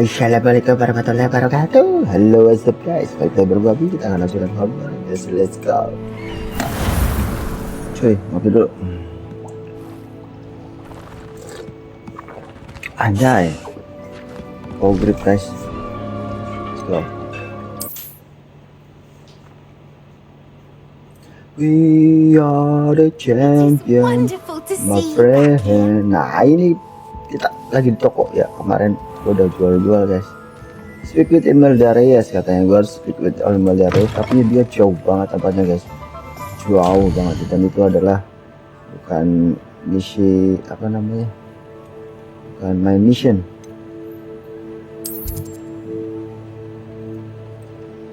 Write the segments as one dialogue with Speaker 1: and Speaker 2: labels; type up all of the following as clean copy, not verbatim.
Speaker 1: Assalamualaikum warahmatullahi wabarakatuh. Halo, what's up guys? Kita berbabi, kita akan langsung Hogwarts. Let's go. Cuy, ngopi dulu. Anjay. Oh, grip guys. Let's go. We are the champion, my friend. Nah, ini kita lagi di toko ya. Kemarin gue udah jual guys. Speak with email dari katanya. Gue harus speak with email dari, tapi dia jauh banget tempatnya guys. Jauh banget, dan itu adalah bukan misi apa namanya, bukan my mission.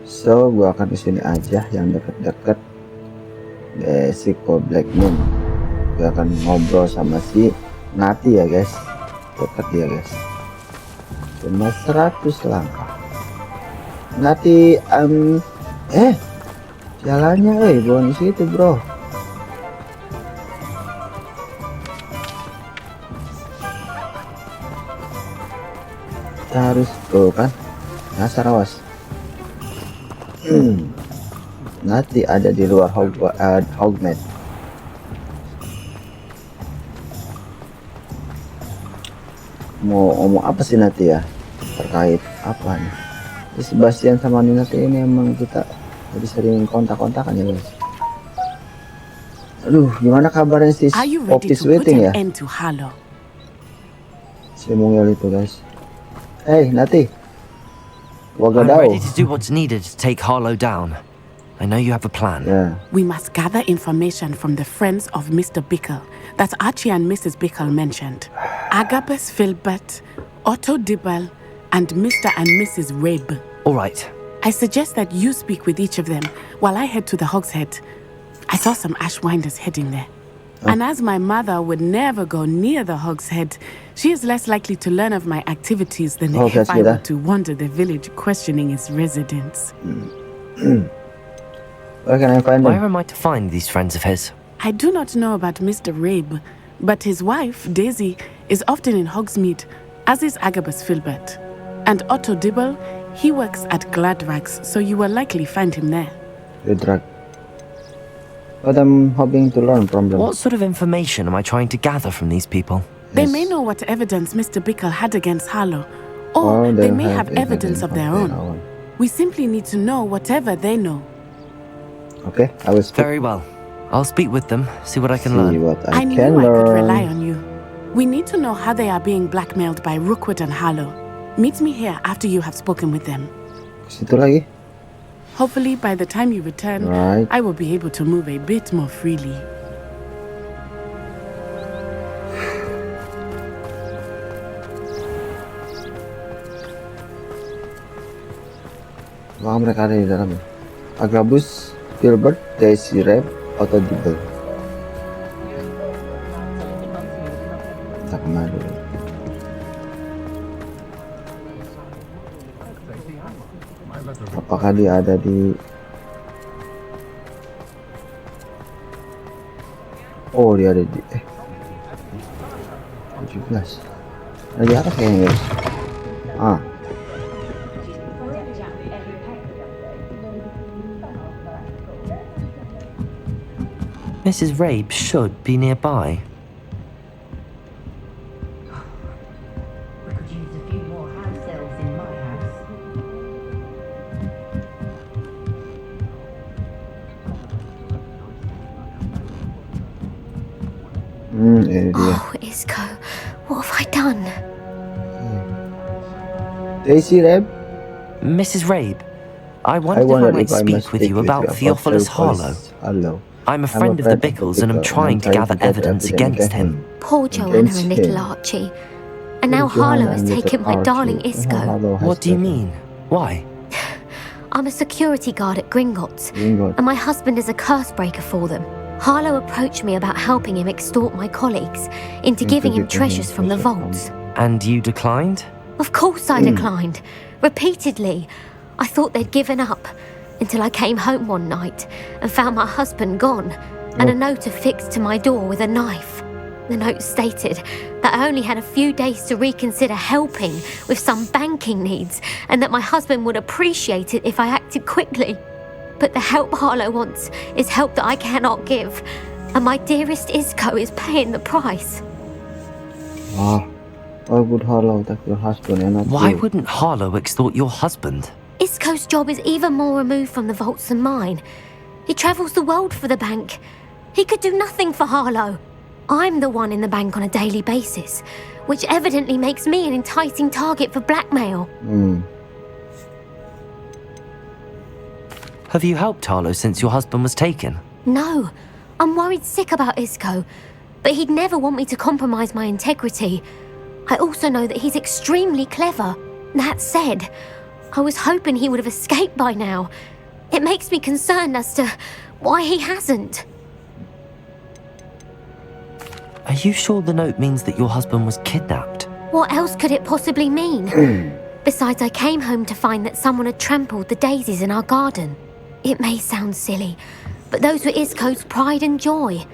Speaker 1: So gue akan kesini aja yang deket-deket Sekolah Black Moon. Gue akan ngobrol sama si Nati ya guys, deket dia guys, cuma 100 langkah. Nati jalannya bukan di situ bro. Kita harus tuh kan nyasar, awas. Nati ada di luar Hogwarts. Mau ngomong apa sih Nati ya, terkait apa nih? Sebastian sama Nati ini emang kita jadi sering kontak-kontakan ya guys. Aduh, gimana kabarnya si Office Waiting ya? Si mungil itu guys. Hey Nati,
Speaker 2: I'm ready to do what's needed to take Harlow down. I know you have a plan.
Speaker 1: Yeah.
Speaker 3: We must gather information from the friends of Mr. Bickle that Archie and Mrs. Bickle mentioned. Agabus Filbert, Otto Dibble, and Mr. and Mrs. Rabe.
Speaker 2: All right.
Speaker 3: I suggest that you speak with each of them while I head to the Hogshead. I saw some Ashwinders heading there. And as my mother would never go near the Hogshead, she is less likely to learn of my activities than if I were to wander the village questioning its residents.
Speaker 1: Where can I find them?
Speaker 2: Where am I to find these friends of his?
Speaker 3: I do not know about Mr. Rabe, but his wife, Daisy, is often in Hogsmeade, as is Agabus Filbert. And Otto Dibble, he works at Gladrags, so you will likely find him there.
Speaker 1: Gladrag. What I'm hoping to learn from them.
Speaker 2: What sort of information am I trying to gather from these people?
Speaker 3: They may know what evidence Mr. Bickle had against Harlow, or they may have evidence of their own. We simply need to know whatever they know.
Speaker 1: Okay, I will speak.
Speaker 2: Very well. I'll speak with them, see what I can learn.
Speaker 3: I knew I could rely on you. We need to know how they are being blackmailed by Rookwood and Harlow. Meet me here after you have spoken with them.
Speaker 1: Situ lagi.
Speaker 3: Hopefully, by the time you return, I will be able to move a bit more freely.
Speaker 1: Wah, mereka ada di dalam. Agabus, Filbert, Daisy, Rabe, Otto Dibble. Kita kemana dulu? Apakah dia ada di... Oh, dia ada di... 17. Ada di atas kayaknya guys.
Speaker 2: Mrs. Rabe should be nearby.
Speaker 4: We could use a few more house elves in my house.
Speaker 5: Oh, Isco, what have I done?
Speaker 1: Daisy, Rabe?
Speaker 2: Mrs. Rabe, I wondered if I might speak with you about Theophilus Harlow. I'm a friend of the Bickles and I'm trying to gather evidence against him.
Speaker 5: Poor Joanna and little Archie. And now Harlow has taken my darling Isco.
Speaker 2: What do you mean? Why?
Speaker 5: I'm a security guard at Gringotts, and my husband is a curse breaker for them. Harlow approached me about helping him extort my colleagues into giving him treasures from the vaults.
Speaker 2: And you declined?
Speaker 5: Of course I declined. Repeatedly. I thought they'd given up. Until I came home one night and found my husband gone and a note affixed to my door with a knife. The note stated that I only had a few days to reconsider helping with some banking needs and that my husband would appreciate it if I acted quickly. But the help Harlow wants is help that I cannot give, and my dearest Isco is paying the price.
Speaker 1: Why would Harlow attack your husband and not
Speaker 2: Why
Speaker 1: you?
Speaker 2: wouldn't Harlow extort your husband?
Speaker 5: Isco's job is even more removed from the vaults than mine. He travels the world for the bank. He could do nothing for Harlow. I'm the one in the bank on a daily basis, which evidently makes me an enticing target for blackmail.
Speaker 2: Have you helped Harlow since your husband was taken?
Speaker 5: No, I'm worried sick about Isco, but he'd never want me to compromise my integrity. I also know that he's extremely clever. That said, I was hoping he would have escaped by now. It makes me concerned as to why he hasn't.
Speaker 2: Are you sure the note means that your husband was kidnapped?
Speaker 5: What else could it possibly mean? Besides, I came home to find that someone had trampled the daisies in our garden. It may sound silly, but those were Isco's pride and joy.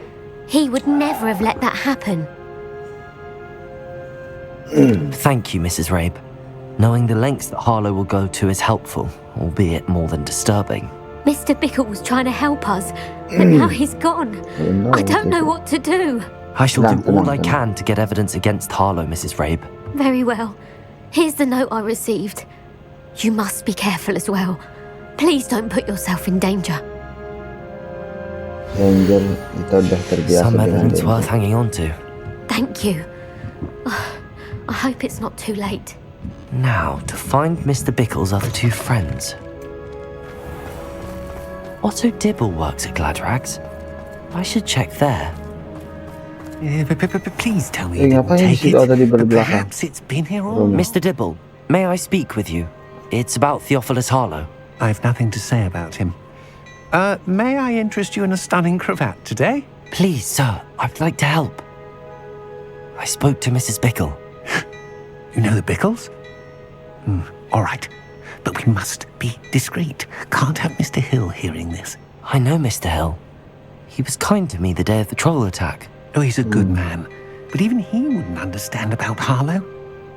Speaker 5: He would never have let that happen.
Speaker 2: Thank you, Mrs. Rabe. Knowing the lengths that Harlow will go to is helpful, albeit more than disturbing.
Speaker 5: Mr. Bickle was trying to help us, but now he's gone. I don't know what to do.
Speaker 2: I shall do all I can to get evidence against Harlow, Mrs. Rabe.
Speaker 5: Very well. Here's the note I received. You must be careful as well. Please don't put yourself in danger.
Speaker 1: Danger, kita udah terbiasa
Speaker 2: Some
Speaker 1: dengan
Speaker 2: evidence
Speaker 1: danger.
Speaker 2: worth hanging on to.
Speaker 5: Thank you. I hope it's not too late.
Speaker 2: Now, to find Mr. Bickle's other two friends. Otto Dibble works at Gladrags. I should check there.
Speaker 6: Please tell me
Speaker 1: Eh,
Speaker 6: you didn't
Speaker 1: ngapain
Speaker 6: take
Speaker 1: si
Speaker 6: it.
Speaker 1: Otto Dibble di belakang?
Speaker 6: Perhaps it's been here all
Speaker 1: Rumah.
Speaker 2: Mr. Dibble, may I speak with you? It's about Theophilus Harlow.
Speaker 6: I've nothing to say about him. May I interest you in a stunning cravat today?
Speaker 2: Please, sir, I'd like to help. I spoke to Mrs. Bickle.
Speaker 6: You know the Bickles? All right. But we must be discreet. Can't have Mr. Hill hearing this.
Speaker 2: I know Mr. Hill. He was kind to me the day of the troll attack.
Speaker 6: Oh, he's a good man. But even he wouldn't understand about Harlow.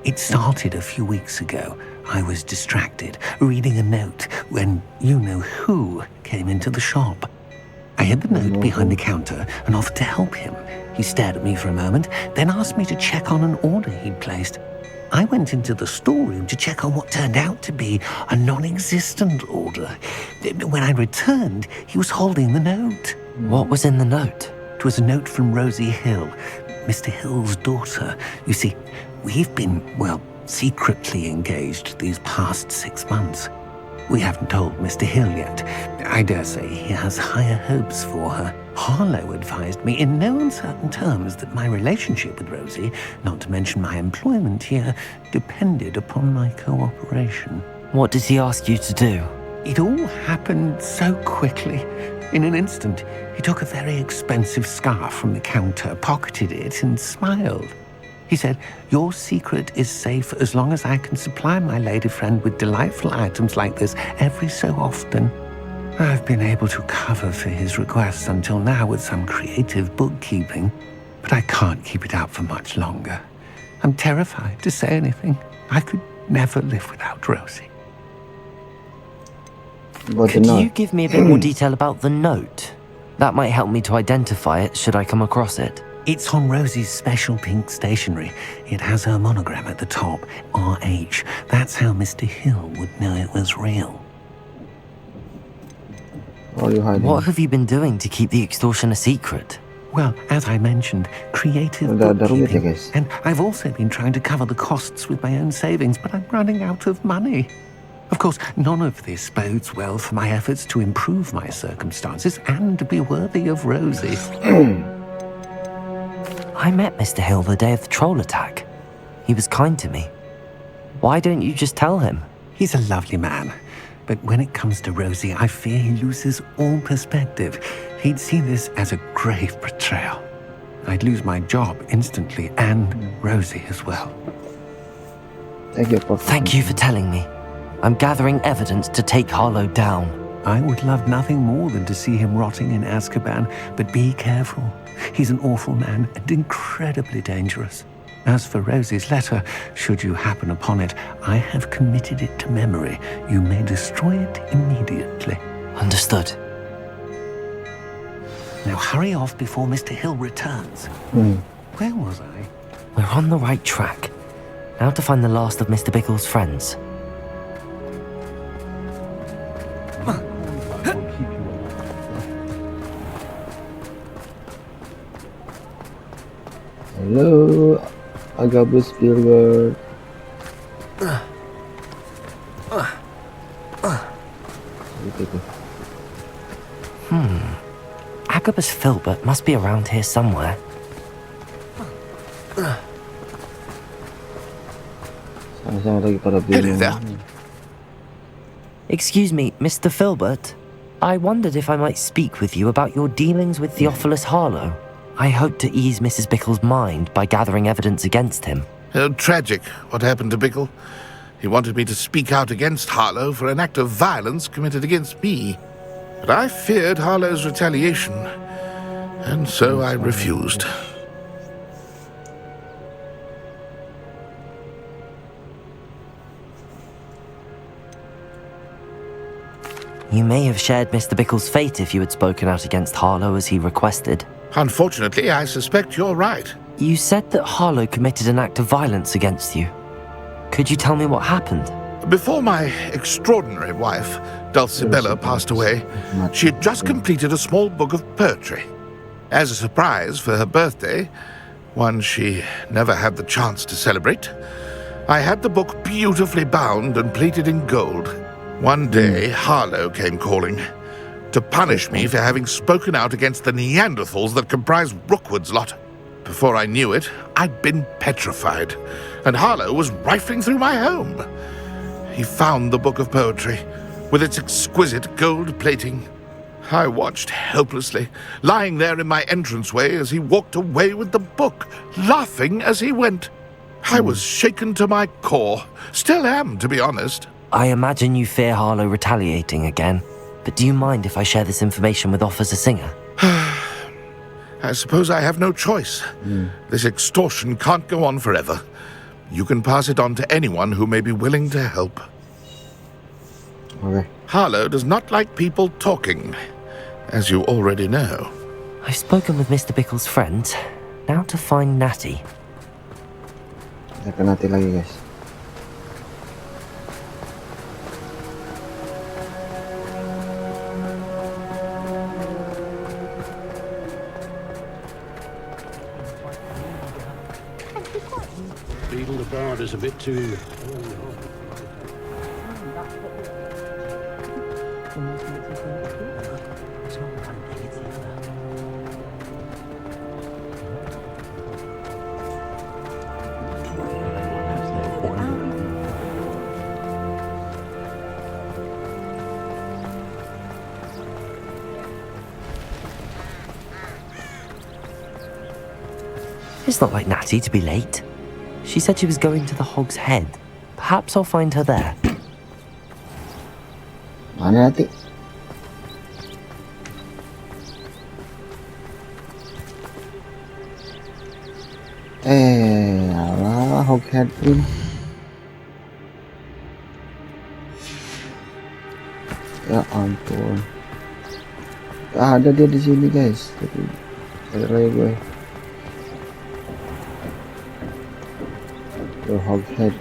Speaker 6: It started a few weeks ago. I was distracted, reading a note, when you-know-who came into the shop. I hid the note behind the counter and offered to help him. He stared at me for a moment, then asked me to check on an order he'd placed. I went into the storeroom to check on what turned out to be a non-existent order. When I returned, he was holding the note.
Speaker 2: What was in the note?
Speaker 6: It was a note from Rosie Hill, Mr. Hill's daughter. You see, we've been, secretly engaged these past 6 months. We haven't told Mr. Hill yet. I dare say he has higher hopes for her. Harlow advised me in no uncertain terms that my relationship with Rosie, not to mention my employment here, depended upon my cooperation.
Speaker 2: What did he ask you to do?
Speaker 6: It all happened so quickly. In an instant, he took a very expensive scarf from the counter, pocketed it, and smiled. He said, "Your secret is safe as long as I can supply my lady friend with delightful items like this every so often." I've been able to cover for his requests until now with some creative bookkeeping, but I can't keep it up for much longer. I'm terrified to say anything. I could never live without Rosie.
Speaker 2: Could you give me a bit more detail about the note? That might help me to identify it should I come across it.
Speaker 6: It's on Rosie's special pink stationery. It has her monogram at the top, RH. That's how Mr. Hill would know it was real.
Speaker 1: What are you hiding?
Speaker 2: What have you been doing to keep the extortion a secret?
Speaker 6: Well, as I mentioned, creative
Speaker 1: Udah rumit ya,
Speaker 6: bookkeeping.
Speaker 1: guys.
Speaker 6: And I've also been trying to cover the costs with my own savings, but I'm running out of money. Of course, none of this bodes well for my efforts to improve my circumstances and to be worthy of Rosie.
Speaker 2: I met Mr. Hill the day of the troll attack. He was kind to me. Why don't you just tell him?
Speaker 6: He's a lovely man. But when it comes to Rosie, I fear he loses all perspective. He'd see this as a grave betrayal. I'd lose my job instantly, and Rosie as well.
Speaker 1: Thank you for
Speaker 2: Thank you for telling me. I'm gathering evidence to take Harlow down.
Speaker 6: I would love nothing more than to see him rotting in Azkaban, but be careful. He's an awful man and incredibly dangerous. As for Rosie's letter, should you happen upon it, I have committed it to memory. You may destroy it immediately.
Speaker 2: Understood.
Speaker 6: Now hurry off before Mr. Hill returns. Where was I?
Speaker 2: We're on the right track. Now to find the last of Mr. Biggles' friends.
Speaker 1: Hello, Agabus Spielberg.
Speaker 2: Agabus Filbert must be around here somewhere.
Speaker 1: Sama-sama lagi pada bingung.
Speaker 2: Excuse me, Mr. Filbert. I wondered if I might speak with you about your dealings with Theophilus Harlow. I hope to ease Mrs. Bickle's mind by gathering evidence against him.
Speaker 7: Tragic, what happened to Bickle. He wanted me to speak out against Harlow for an act of violence committed against me. But I feared Harlow's retaliation, and so I refused.
Speaker 2: You may have shared Mr. Bickle's fate if you had spoken out against Harlow as he requested.
Speaker 7: Unfortunately, I suspect you're right.
Speaker 2: You said that Harlow committed an act of violence against you. Could you tell me what happened?
Speaker 7: Before my extraordinary wife, Dulcibella, passed away, she had just completed a small book of poetry. As a surprise for her birthday, one she never had the chance to celebrate, I had the book beautifully bound and plated in gold. One day, Harlow came calling to punish me for having spoken out against the Neanderthals that comprise Rookwood's lot. Before I knew it, I'd been petrified, and Harlow was rifling through my home. He found the book of poetry, with its exquisite gold plating. I watched helplessly, lying there in my entranceway as he walked away with the book, laughing as he went. I was shaken to my core. Still am, to be honest.
Speaker 2: I imagine you fear Harlow retaliating again, but do you mind if I share this information with Officer Singer?
Speaker 7: I suppose I have no choice. This extortion can't go on forever. You can pass it on to anyone who may be willing to help.
Speaker 1: Okay.
Speaker 7: Harlow does not like people talking, as you already know.
Speaker 2: I've spoken with Mr. Bickle's friends. Now to find Natty.
Speaker 1: Kita ke Natty lagi, guys.
Speaker 8: Beetle the Bard is a bit too...
Speaker 2: It's not like Natty to be late. She said she was going to the Hog's Head. Perhaps I'll find her there.
Speaker 1: Mana Natty? Alah, Hoghead pun. Ya ampun. Gak ada dia di sini, guys. Tapi ada lagi gue. Tuh, Hoghead.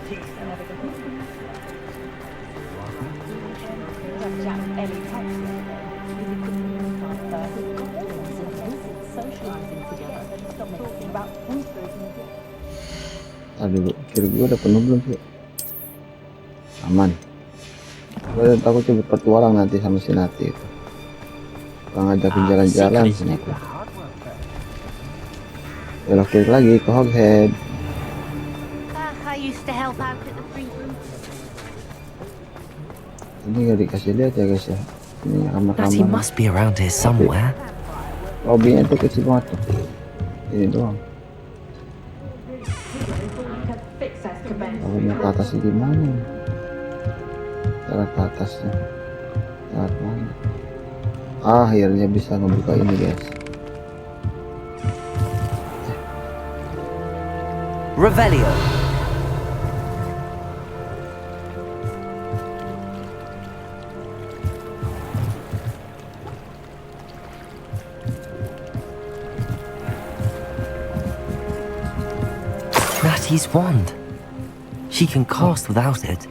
Speaker 1: Aduh, kira gue udah penuh belum sih? Aman. Gue takut coba petualang nanti sama si Natty itu. Bang ngajakin jalan-jalan sini aku. Belok kiri lagi ke Hoghead. Ini gak dikasih lihat ya guys ya. Ini
Speaker 2: Natty
Speaker 1: kamar-kamar.
Speaker 2: must be around here somewhere.
Speaker 1: Lobbynya itu kecil banget tuh. Ini doang. Kalau mau ke atasnya gimana? Cara ke atasnya. Saat mana? Akhirnya bisa ngebuka ini guys.
Speaker 2: Revelio. Natty's wand. She can cast without it.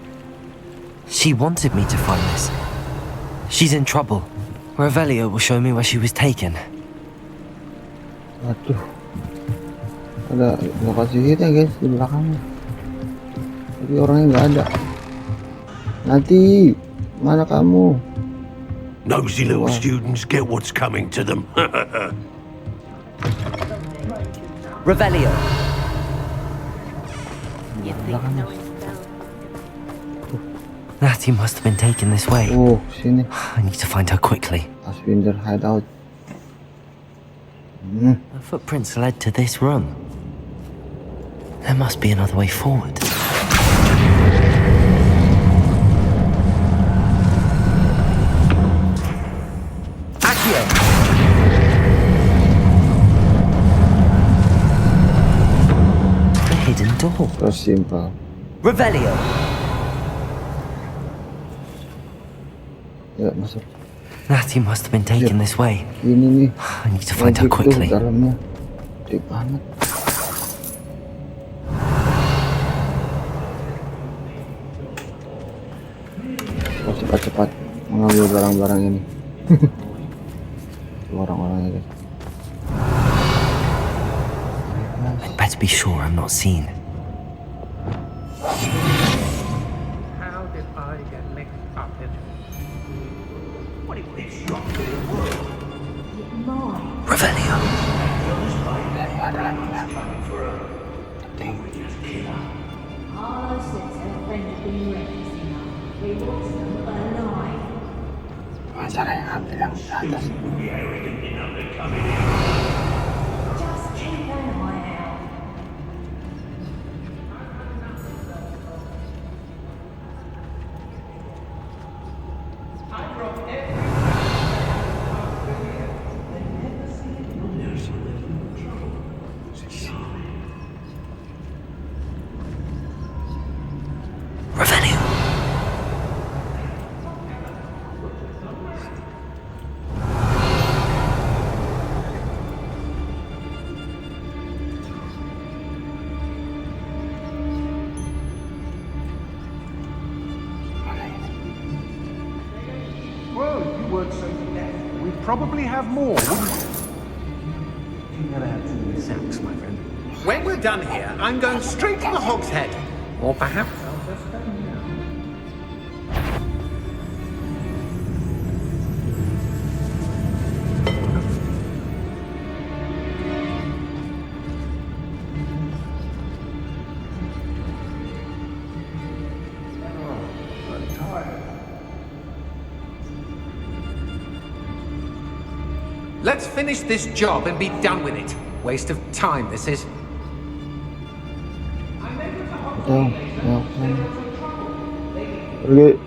Speaker 2: She wanted me to find this. She's in trouble. Revelio will show me where she was taken.
Speaker 1: Aduh, ada lokasi sihirnya guys di belakangnya. Tapi orangnya nggak ada. Nanti mana kamu?
Speaker 8: Nosy little students get what's coming to them.
Speaker 2: Revelio. Natty must have been taken this way.
Speaker 1: Oh, sini.
Speaker 2: I need to find her quickly.
Speaker 1: Aswinder hideout.
Speaker 2: The footprints led to this room. There must be another way forward. Accio! The hidden door.
Speaker 1: So simple.
Speaker 2: Revelio.
Speaker 1: Ya masuk.
Speaker 2: Natty must have been taken this way.
Speaker 1: Ini nih.
Speaker 2: I need to find her
Speaker 1: Magic tuh
Speaker 2: quickly.
Speaker 1: dalamnya. Gede banget. Oh, cepat-cepat mengambil barang-barang ini. Orang-orangnya guys.
Speaker 2: I'd better be sure I'm not seen.
Speaker 6: How did I get mixed up in
Speaker 2: Revelio.
Speaker 4: Our sister friend has been resting. We watched them alive.
Speaker 1: Cara yang ambil yang di atas.
Speaker 4: Just keep an eye out.
Speaker 2: Revelio.
Speaker 9: Well, if you weren't so deaf, we'd probably have more, wouldn't we?
Speaker 6: You never had too many sacks, my friend. When we're done here, I'm going straight to the Hogshead. Or perhaps I'll just go now.
Speaker 9: I'm tired.
Speaker 6: Let's finish this job and be done with it. Waste of time, this is.
Speaker 1: Ayo, ayo, ayo. Pergi.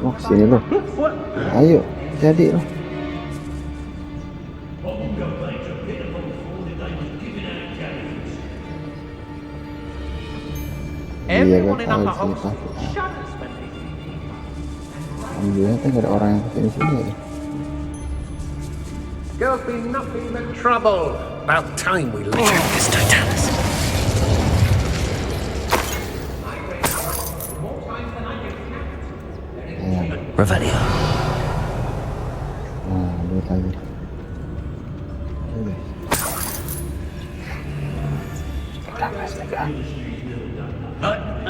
Speaker 1: Mau kesini loh. Ayo, jadi loh.
Speaker 6: Everyone in
Speaker 1: kan,
Speaker 6: upper
Speaker 1: tahu sih,
Speaker 6: Hogshead
Speaker 1: pasti.
Speaker 6: shudders when they
Speaker 1: Alhamdulillah kan gak ada orang yang kesini sini ya.
Speaker 6: Girls be nothing but trouble. About time we left.
Speaker 2: This Totalis. Revelio.
Speaker 1: Nah, lihat lagi.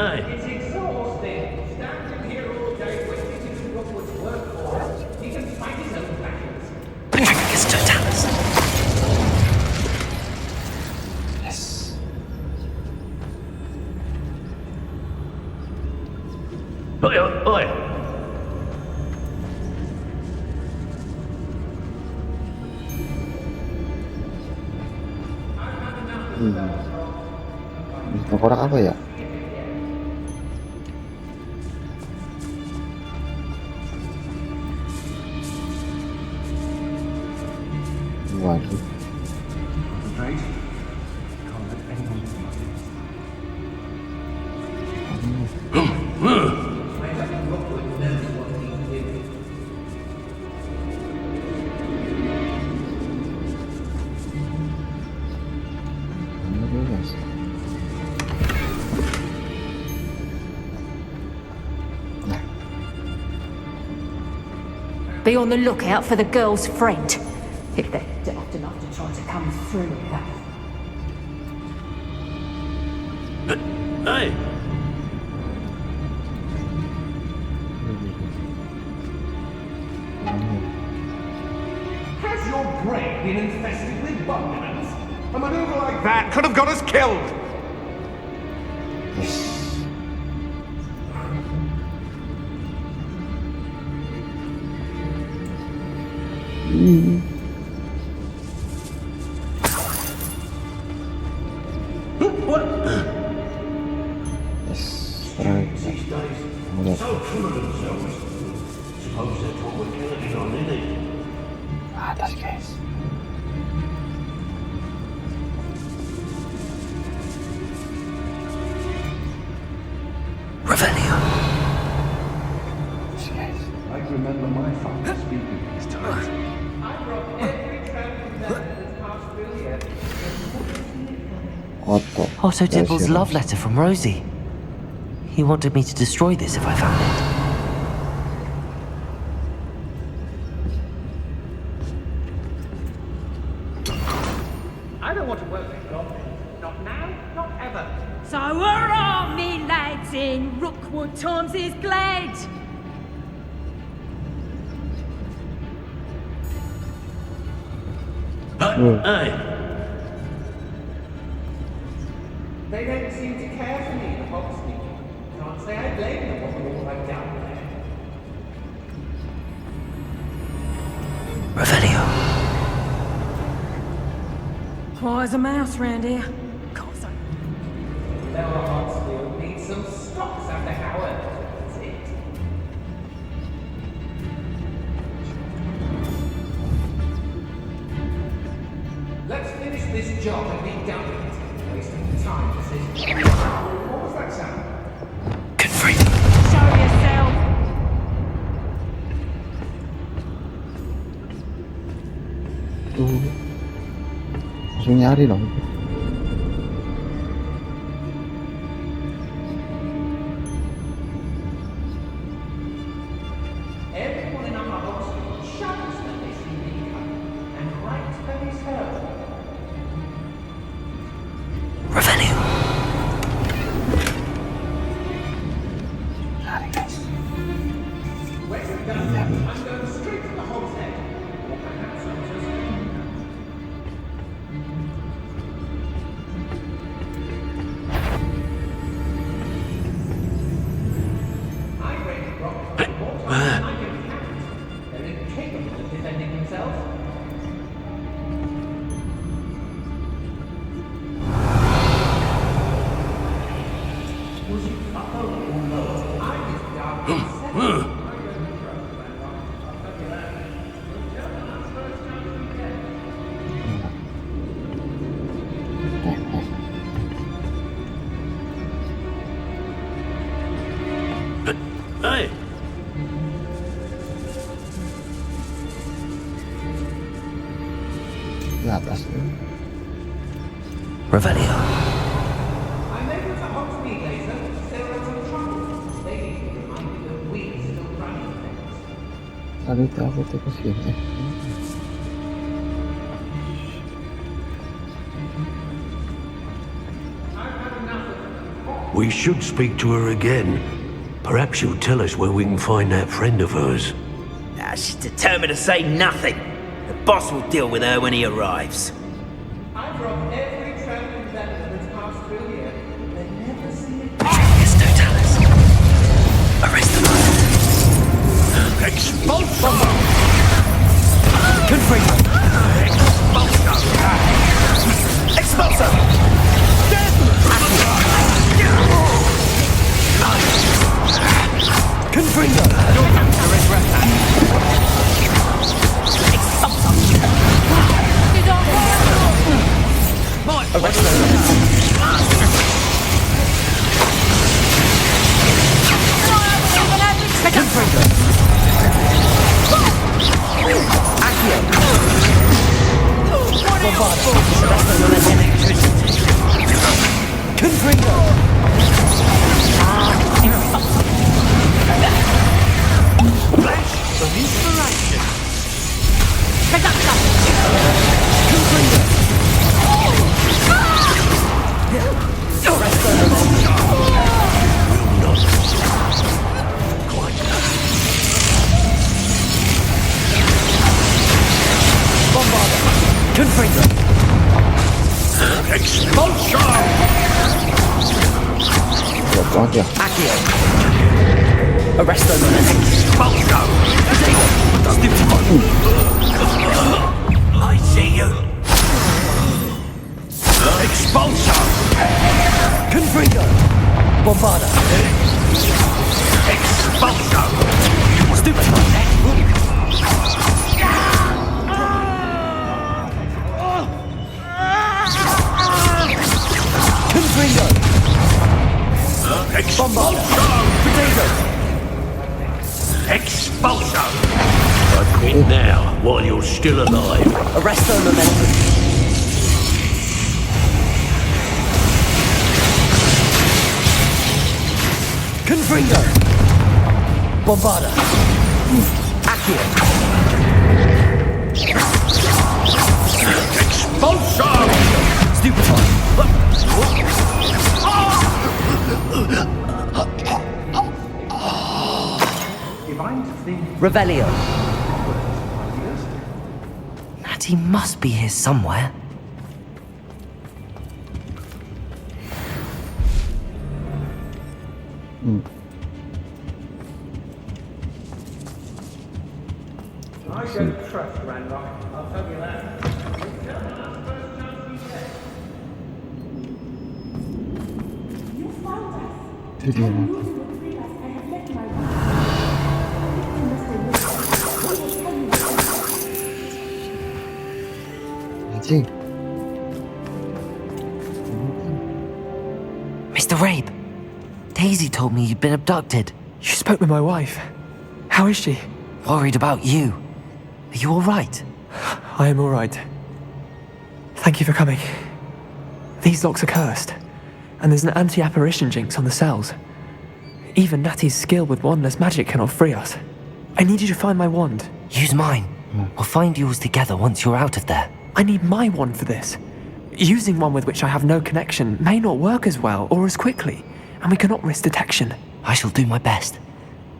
Speaker 6: It's exhausting. Standing here all day waiting to do Hogwarts work for us. He can fight his own battles.
Speaker 2: This Totalis.
Speaker 1: Yes.
Speaker 8: Oi, oi, oi.
Speaker 1: Tengkorak apa ya? Waduh.
Speaker 9: Right? Can't let anyone know.
Speaker 4: Be on the lookout for the girl's friend, if they're daft enough to try to come through here.
Speaker 8: Hey!
Speaker 9: Has your brain been infested with buggerments? A maneuver like that could have got us killed!
Speaker 8: What?
Speaker 1: These
Speaker 8: days, so true to themselves. Suppose that's what we're killing on, isn't it?
Speaker 1: Atas guys.
Speaker 2: Revelio.
Speaker 9: I remember my father speaking these times.
Speaker 2: Also Dibble's love letter from Rosie. He wanted me to destroy this if I found it.
Speaker 10: I don't want to work with goblins. Not now, not ever.
Speaker 4: So hurrah, me lads, in Rookwood times is glad.
Speaker 8: Hey!
Speaker 10: They don't seem to care for me in the Hogsmeade. Can't say I blame them for all I've done there.
Speaker 2: Revelio.
Speaker 4: Quiet as a mouse round here. Can't say.
Speaker 10: Our Hogsmeade needs some stocks after Howard. That's it. Let's finish this job and be done with it. Wasting time, this is. What was that sound?
Speaker 2: Confront.
Speaker 4: Show yourself.
Speaker 1: Langsung nyari dong.
Speaker 10: Everyone in our Hogsmeade shudders when they see me come, and right very so.
Speaker 2: Revelio.
Speaker 10: Where's it done? I'm going straight to the Hog's Head. Or perhaps I'm just... I rated Rocket more times than I can count. They're incapable of defending themselves. Was it up or low? I was down to 7.
Speaker 8: Hey!
Speaker 1: Di atas tuh.
Speaker 2: Revelio.
Speaker 10: I'm able to Hogsmeade later. There are some trouble. They need to be reminded that we're still running things.
Speaker 1: Tadi tuh aku tuh kesini.
Speaker 8: We should speak to her again. Perhaps she'll tell us where we can find that friend of hers.
Speaker 11: She's determined to say nothing. The boss will deal with her when he arrives.
Speaker 10: I've robbed every traveling vendor that's passed through here. They never see it.
Speaker 2: It's Totalis. Arrest the man.
Speaker 8: Expulso!
Speaker 2: Confront.
Speaker 11: Expulso!
Speaker 8: I see you. Expulso. Confringo. Bombarda. Expulso. Stupid. Confringo. Expulso. Potato. Expulso. I quit now, while you're still alive.
Speaker 2: Arresto momentum.
Speaker 8: Confringo. Bombarda. Accio. Expulso. Stupefy.
Speaker 2: Revelio. Natty must be here somewhere.
Speaker 10: I don't trust Randolph, I'll tell you that.
Speaker 3: You found us.
Speaker 1: Itu dia. Anjing.
Speaker 2: Mr. Rabe, Daisy told me you'd been abducted.
Speaker 12: You spoke with my wife. How is she?
Speaker 2: Worried about you. Are you all right?
Speaker 12: I am all right. Thank you for coming. These locks are cursed, and there's an anti-apparition jinx on the cells. Even Natty's skill with wandless magic cannot free us. I need you to find my wand.
Speaker 2: Use mine. We'll find yours together once you're out of there.
Speaker 12: I need my wand for this. Using one with which I have no connection may not work as well or as quickly, and we cannot risk detection.
Speaker 2: I shall do my best.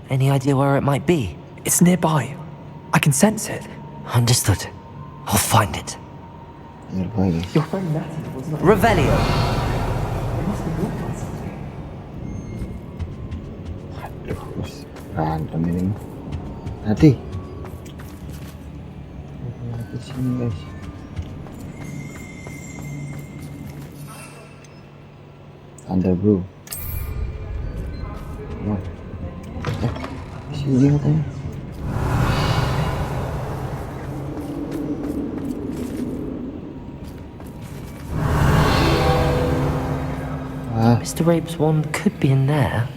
Speaker 2: Any idea where it might be?
Speaker 12: It's nearby. I can sense it.
Speaker 2: Understood. I'll find it.
Speaker 12: Your friend Natty was not...
Speaker 2: Revelio.
Speaker 12: It must be blocked by something.
Speaker 1: Aduh, berantem ini. Nanti. Ke sini guys. Thunder Brew. Nah. Sini katanya.
Speaker 2: Mr. Rabe's wand could be in there.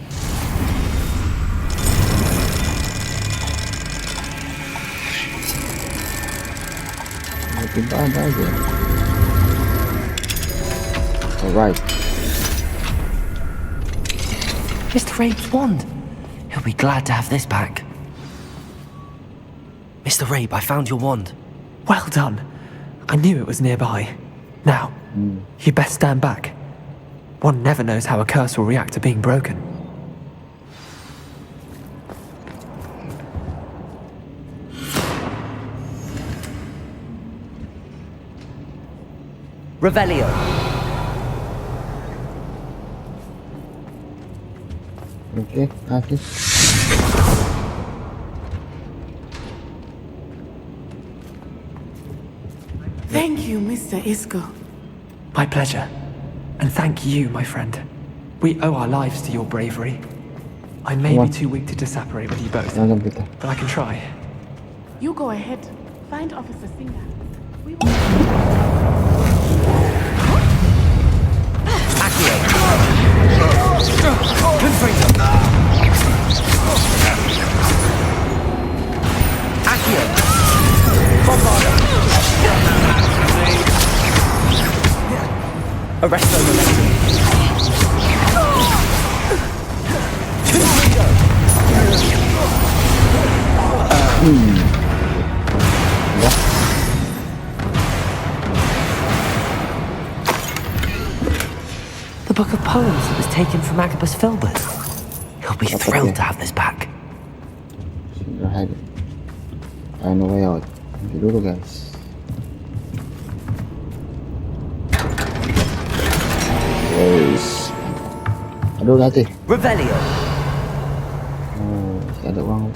Speaker 1: Alright.
Speaker 2: Mr. Rabe's wand. He'll be glad to have this back. Mr. Rabe, I found your wand.
Speaker 12: Well done. I knew it was nearby. Now, you best stand back. One never knows how a curse will react to being broken.
Speaker 2: Revelio.
Speaker 1: Okay, nanti.
Speaker 3: Thank you, Mr. Isco.
Speaker 12: My pleasure. And thank you, my friend. We owe our lives to your bravery. I may be too weak to disapparate with you both,
Speaker 1: Langsung kita.
Speaker 12: but I can try.
Speaker 3: You go ahead. Find Officer Singer. We will...
Speaker 2: Arrest momentum. The book of poems that was taken from Agabus Filbert. He'll be thrilled to have this back.
Speaker 1: Find a way out. Nanti dulu guys. Guys. Aduh nanti.
Speaker 2: Revelio.
Speaker 1: Oh, masih ada uang.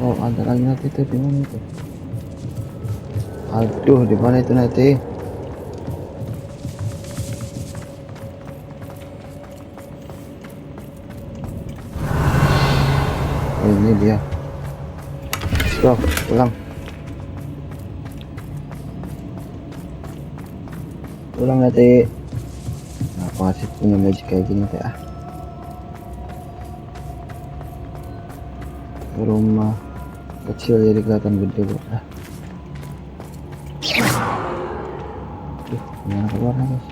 Speaker 1: Oh, ada lagi nanti tuh di mana itu? Aduh, di mana itu nanti? Oh, ini dia. Let's go, pulang. Pulang nanti. Apa sih punya magic kayak gini teh ah? Rumah kecil jadi kelihatan gede bro. Gimana keluarnya guys?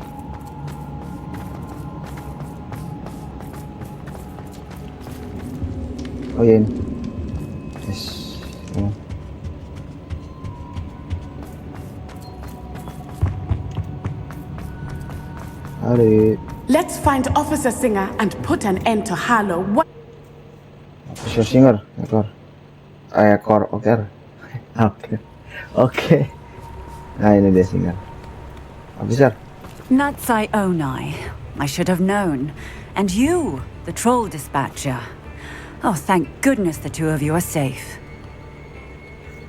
Speaker 1: Oh ya ini. Yes. Hari.
Speaker 3: Let's find Officer Singer and put an end to Harlow. What?
Speaker 1: Profesor Singer, ekor, oke. Nah ini dia Singer. Officer.
Speaker 13: Natsai Onai. I should have known. And you, the troll dispatcher. Oh, thank goodness the two of you are safe.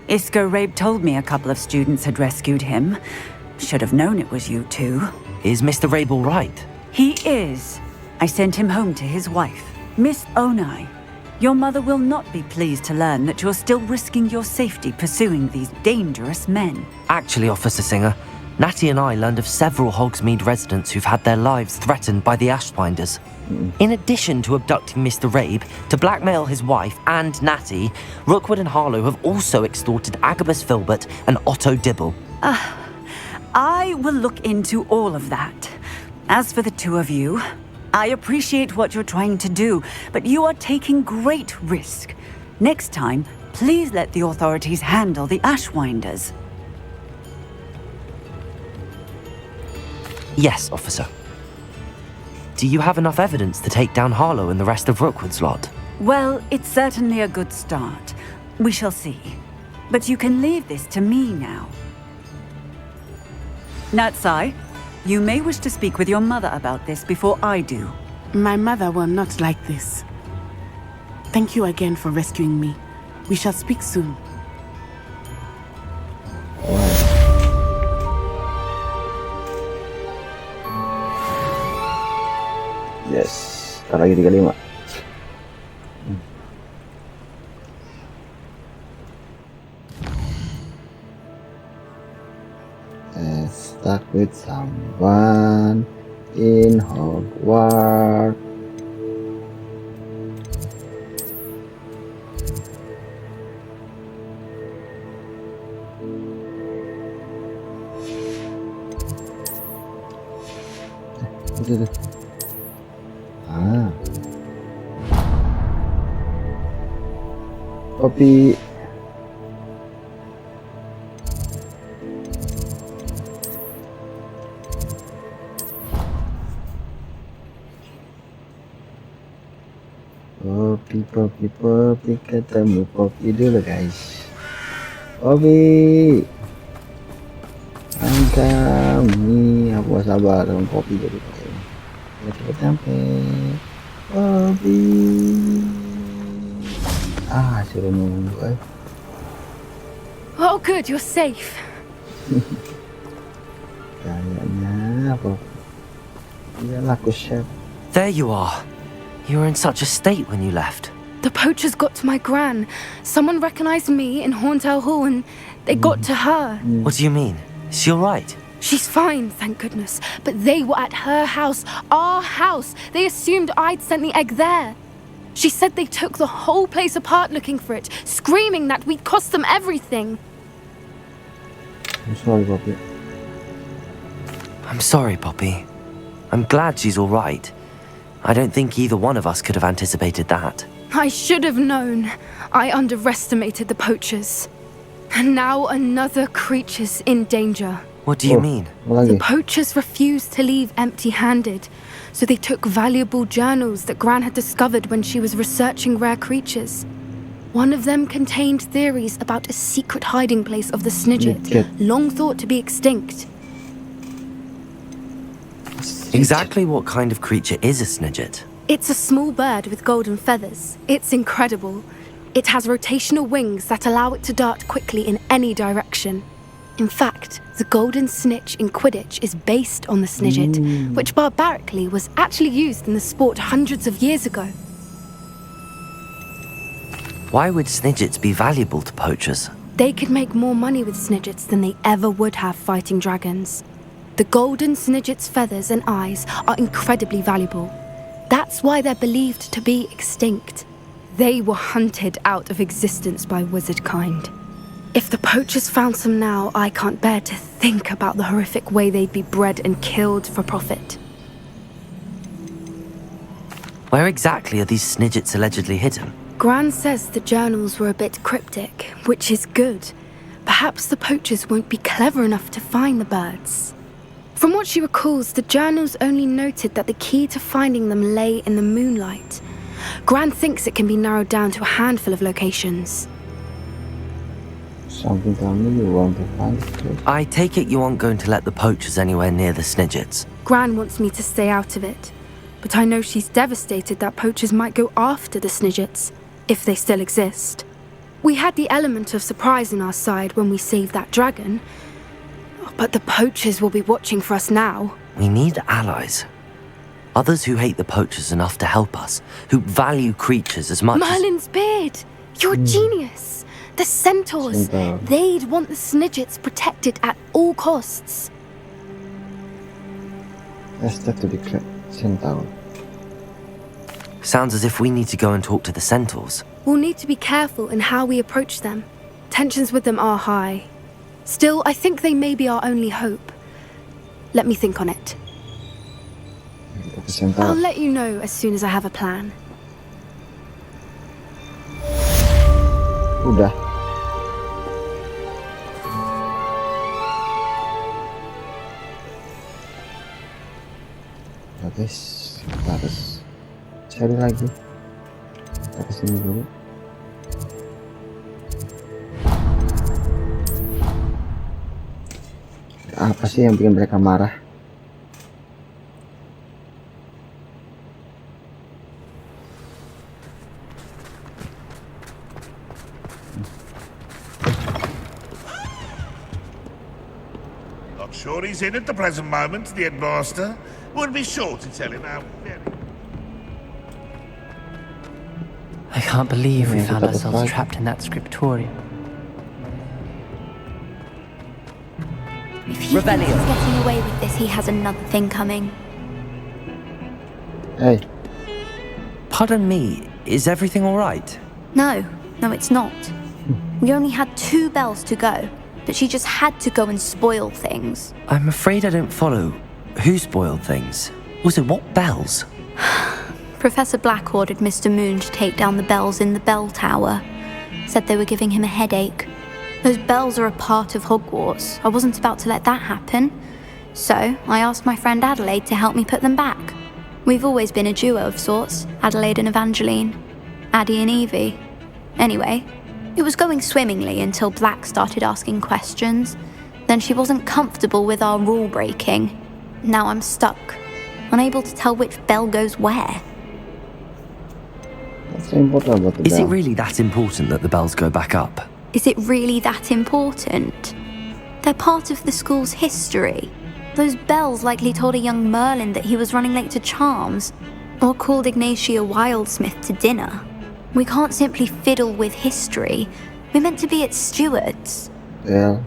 Speaker 13: Isco Rabe told me a couple of students had rescued him. Should have known it was you two.
Speaker 2: Is Mr. Rabe all right?
Speaker 13: He is. I sent him home to his wife, Miss Onai. Your mother will not be pleased to learn that you're still risking your safety pursuing these dangerous men.
Speaker 2: Actually, Officer Singer, Natty and I learned of several Hogsmeade residents who've had their lives threatened by the Ashwinders. In addition to abducting Mr. Rabe to blackmail his wife and Natty, Rookwood and Harlow have also extorted Agabus Filbert and Otto Dibble.
Speaker 13: I will look into all of that. As for the two of you, I appreciate what you're trying to do, but you are taking great risk. Next time, please let the authorities handle the Ashwinders.
Speaker 2: Yes, officer. Do you have enough evidence to take down Harlow and the rest of Rookwood's lot?
Speaker 13: Well, it's certainly a good start. We shall see. But you can leave this to me now. Natsai, you may wish to speak with your mother about this before I do.
Speaker 3: My mother will not like this. Thank you again for rescuing me. We shall speak soon.
Speaker 1: Yes, ntar lagi 35. Stuck with someone in Hogwarts. Itu. Kopi. Popi ketemu Popi dulu guys. Popi kami aku sabar sama Popi jadi cepet sampai Popi suruh nunggu
Speaker 14: Oh, good, you're safe.
Speaker 1: Kayaknya aku. Iyalah aku chef.
Speaker 2: There you are. You were in such a state when you left.
Speaker 14: The poachers got to my gran. Someone recognized me in Horntail Hall and they got to her.
Speaker 2: What do you mean? Is she alright?
Speaker 14: She's fine, thank goodness. But they were at her house, our house. They assumed I'd sent the egg there. She said they took the whole place apart looking for it, screaming that we'd cost them everything.
Speaker 1: I'm sorry, Poppy.
Speaker 2: I'm sorry, Poppy. I'm glad she's alright. I don't think either one of us could have anticipated that.
Speaker 14: I should have known. I underestimated the poachers. And now another creature's in danger.
Speaker 2: What do you mean?
Speaker 14: The poachers refused to leave empty-handed, so they took valuable journals that Gran had discovered when she was researching rare creatures. One of them contained theories about a secret hiding place of the Snidget, long thought to be extinct.
Speaker 2: Exactly what kind of creature is a Snidget?
Speaker 14: It's a small bird with golden feathers. It's incredible. It has rotational wings that allow it to dart quickly in any direction. In fact, the golden snitch in Quidditch is based on the Snidget, which barbarically was actually used in the sport hundreds of years ago.
Speaker 2: Why would Snidgets be valuable to poachers?
Speaker 14: They could make more money with Snidgets than they ever would have fighting dragons. The golden Snidget's feathers and eyes are incredibly valuable. That's why they're believed to be extinct. They were hunted out of existence by wizard kind. If the poachers found some now, I can't bear to think about the horrific way they'd be bred and killed for profit.
Speaker 2: Where exactly are these Snidgets allegedly hidden?
Speaker 14: Gran says the journals were a bit cryptic, which is good. Perhaps the poachers won't be clever enough to find the birds. From what she recalls, the journals only noted that the key to finding them lay in the moonlight. Gran thinks it can be narrowed down to a handful of locations.
Speaker 1: Something tells me you want to find it.
Speaker 2: I take it you aren't going to let the poachers anywhere near the Snidgets.
Speaker 14: Gran wants me to stay out of it, but I know she's devastated that poachers might go after the Snidgets, if they still exist. We had the element of surprise on our side when we saved that dragon, but the poachers will be watching for us now.
Speaker 2: We need allies. Others who hate the poachers enough to help us, who value creatures as much
Speaker 14: Merlin's beard! You're a genius! The centaurs! They'd want the Snidgets protected at all costs.
Speaker 1: That's to be centaur.
Speaker 2: Sounds as if we need to go and talk to the centaurs.
Speaker 14: We'll need to be careful in how we approach them. Tensions with them are high. Still, I think they may be our only hope. Let me think on it. I'll let you know as soon as I have a plan.
Speaker 1: Udah. Ya guys, kita harus cari lagi. Kita kesini dulu. Apa sih yang bikin mereka marah?
Speaker 7: Not sure he's in at the present moment, the headmaster. Would be sure to tell him how very...
Speaker 12: I can't believe we found ourselves trapped in that scriptorium.
Speaker 5: If he thinks he's getting away with this, he has another thing coming.
Speaker 1: Hey.
Speaker 2: Pardon me, is everything all right?
Speaker 5: No, it's not. We only had 2 bells to go, but she just had to go and spoil things.
Speaker 2: I'm afraid I don't follow. Who spoiled things? Also, what bells?
Speaker 5: Professor Black ordered Mr. Moon to take down the bells in the bell tower. Said they were giving him a headache. Those bells are a part of Hogwarts. I wasn't about to let that happen. So, I asked my friend Adelaide to help me put them back. We've always been a duo of sorts, Adelaide and Evangeline. Addie and Evie. Anyway, it was going swimmingly until Black started asking questions. Then she wasn't comfortable with our rule breaking. Now I'm stuck, unable to tell which bell goes where.
Speaker 1: That's important about the
Speaker 2: Is
Speaker 1: bell.
Speaker 2: it really that important that the bells go back up?
Speaker 15: Is it really that important? They're part of the school's history. Those bells likely told a young Merlin that he was running late to charms, or called Ignatia Wildsmith to dinner. We can't simply fiddle with history. We're meant to be its stewards.
Speaker 1: Yeah.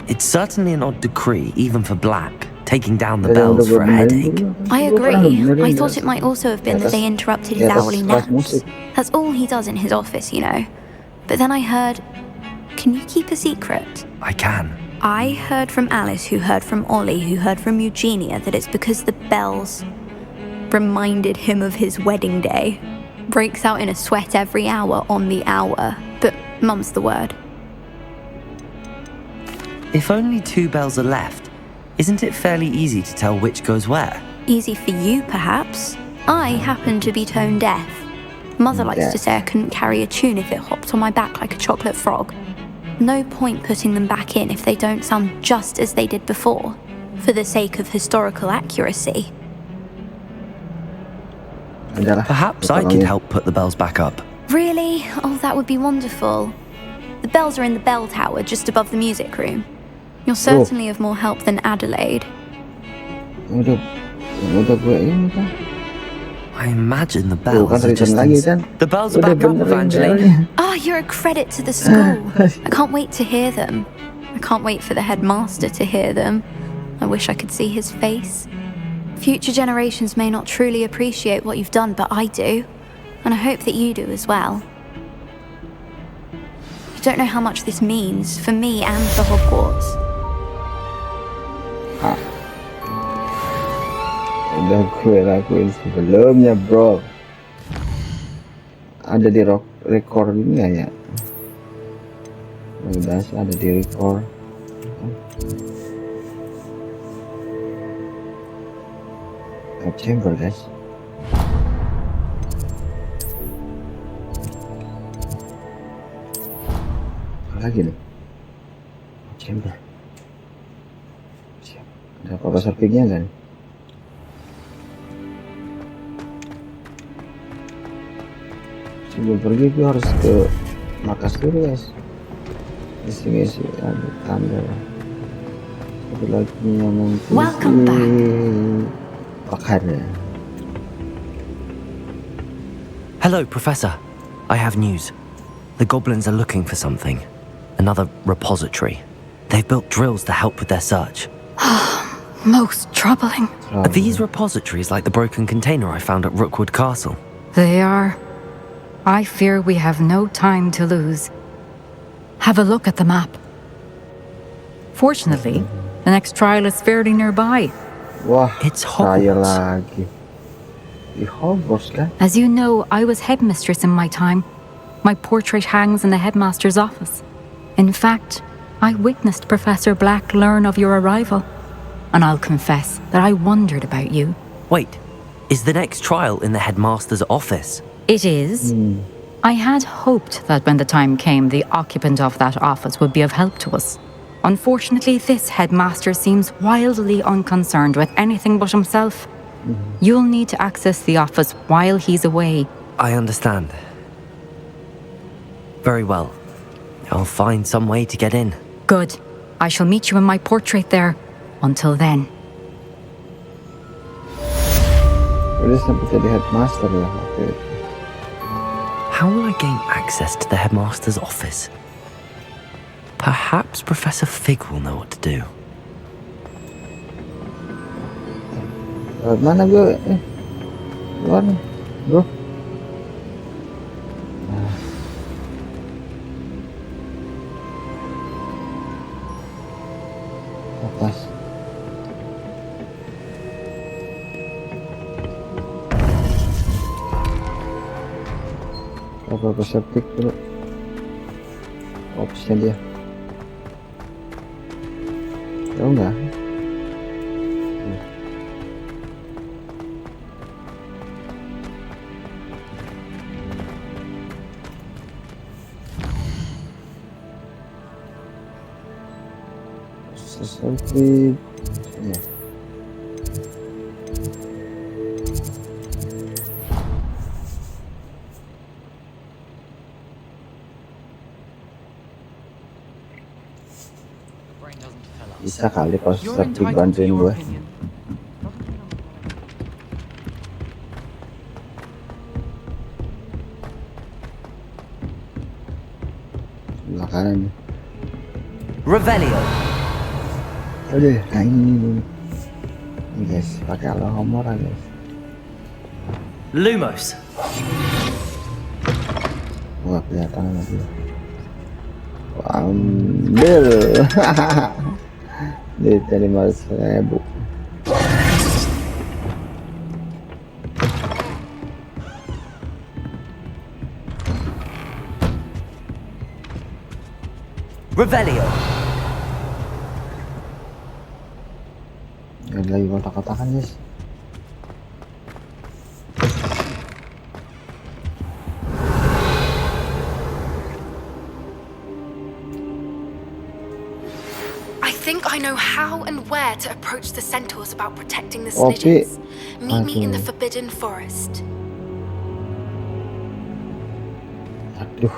Speaker 2: It's certainly an odd decree, even for Black, taking down the bells for a headache.
Speaker 15: I agree. I thought it might also have been that they interrupted his hourly naps. That's all he does in his office, you know. But then I heard... Can you keep a secret?
Speaker 2: I can.
Speaker 15: I heard from Alice, who heard from Ollie, who heard from Eugenia, that it's because the bells reminded him of his wedding day. Breaks out in a sweat every hour on the hour. But mum's the word.
Speaker 2: If only 2 bells are left, isn't it fairly easy to tell which goes where?
Speaker 15: Easy for you, perhaps. I happen to be tone deaf. Mother likes to say I couldn't carry a tune if it hopped on my back like a chocolate frog. No point putting them back in if they don't sound just as they did before, for the sake of historical accuracy.
Speaker 2: Perhaps I could help put the bells back up.
Speaker 15: Really? Oh, that would be wonderful. The bells are in the bell tower just above the music room. You're certainly of more help than Adelaide.
Speaker 2: I imagine the bells are just... The bells are back up, Evangeline.
Speaker 15: Ah, you're a credit to the school. I can't wait to hear them. I can't wait for the headmaster to hear them. I wish I could see his face. Future generations may not truly appreciate what you've done, but I do. And I hope that you do as well. You don't know how much this means for me and for Hogwarts.
Speaker 1: Udah gue lakuin sebelumnya, bro. Ada di record ini ya? Udah sih ada di record. Chamber, guys. Apa lagi nih? Chamber. Siap. Ada Profesor Fig-nya kan? Sebelum pergi gue harus ke markas dulu, guys. Isi ada tanda. Satu lagi yang mungkin
Speaker 2: Hello, Professor. I have news. The goblins are looking for something. Another repository. They've built drills to help with their search.
Speaker 16: Most troubling.
Speaker 2: Are these repositories like the broken container I found at Rookwood Castle?
Speaker 16: They are. I fear we have no time to lose. Have a look at the map. Fortunately, the next trial is fairly nearby.
Speaker 1: Wah,
Speaker 2: it's Hogwarts.
Speaker 1: Lagi. Di Hogwarts, kan?
Speaker 16: As you know, I was headmistress in my time. My portrait hangs in the headmaster's office. In fact, I witnessed Professor Black learn of your arrival. And I'll confess that I wondered about you.
Speaker 2: Wait, is the next trial in the headmaster's office?
Speaker 16: It is. I had hoped that when the time came, the occupant of that office would be of help to us. Unfortunately, this headmaster seems wildly unconcerned with anything but himself. You'll need to access the office while he's away.
Speaker 2: I understand. Very well. I'll find some way to get in.
Speaker 16: Good. I shall meet you in my portrait there. Until then.
Speaker 1: Udah sampai jadi headmaster ya.
Speaker 2: How will I gain access to the headmaster's office? Perhaps Professor Fig will know what to do.
Speaker 1: Mana gue? Luar nih, bro. Atas. Apa perseptik dulu? Opsnya dia. Tahu nggak? Seperti ya. Bisa kali Profesor Fig bantuin gue. Sebelah kanan nih.
Speaker 2: Revelio.
Speaker 1: Udah, nah ini dulu. Ini guys, pakai halaman-halaman guys.
Speaker 2: Lumos.
Speaker 1: Wah, kelihatan lagi. Ambil. Dari 500.000.
Speaker 2: Revelio.
Speaker 1: Ada lagi kotak-kotakan guys.
Speaker 14: I think I know how and where to approach the centaurs about protecting the
Speaker 1: Oke.
Speaker 14: Snidgets. Meet me in the Forbidden Forest.
Speaker 1: Aduh,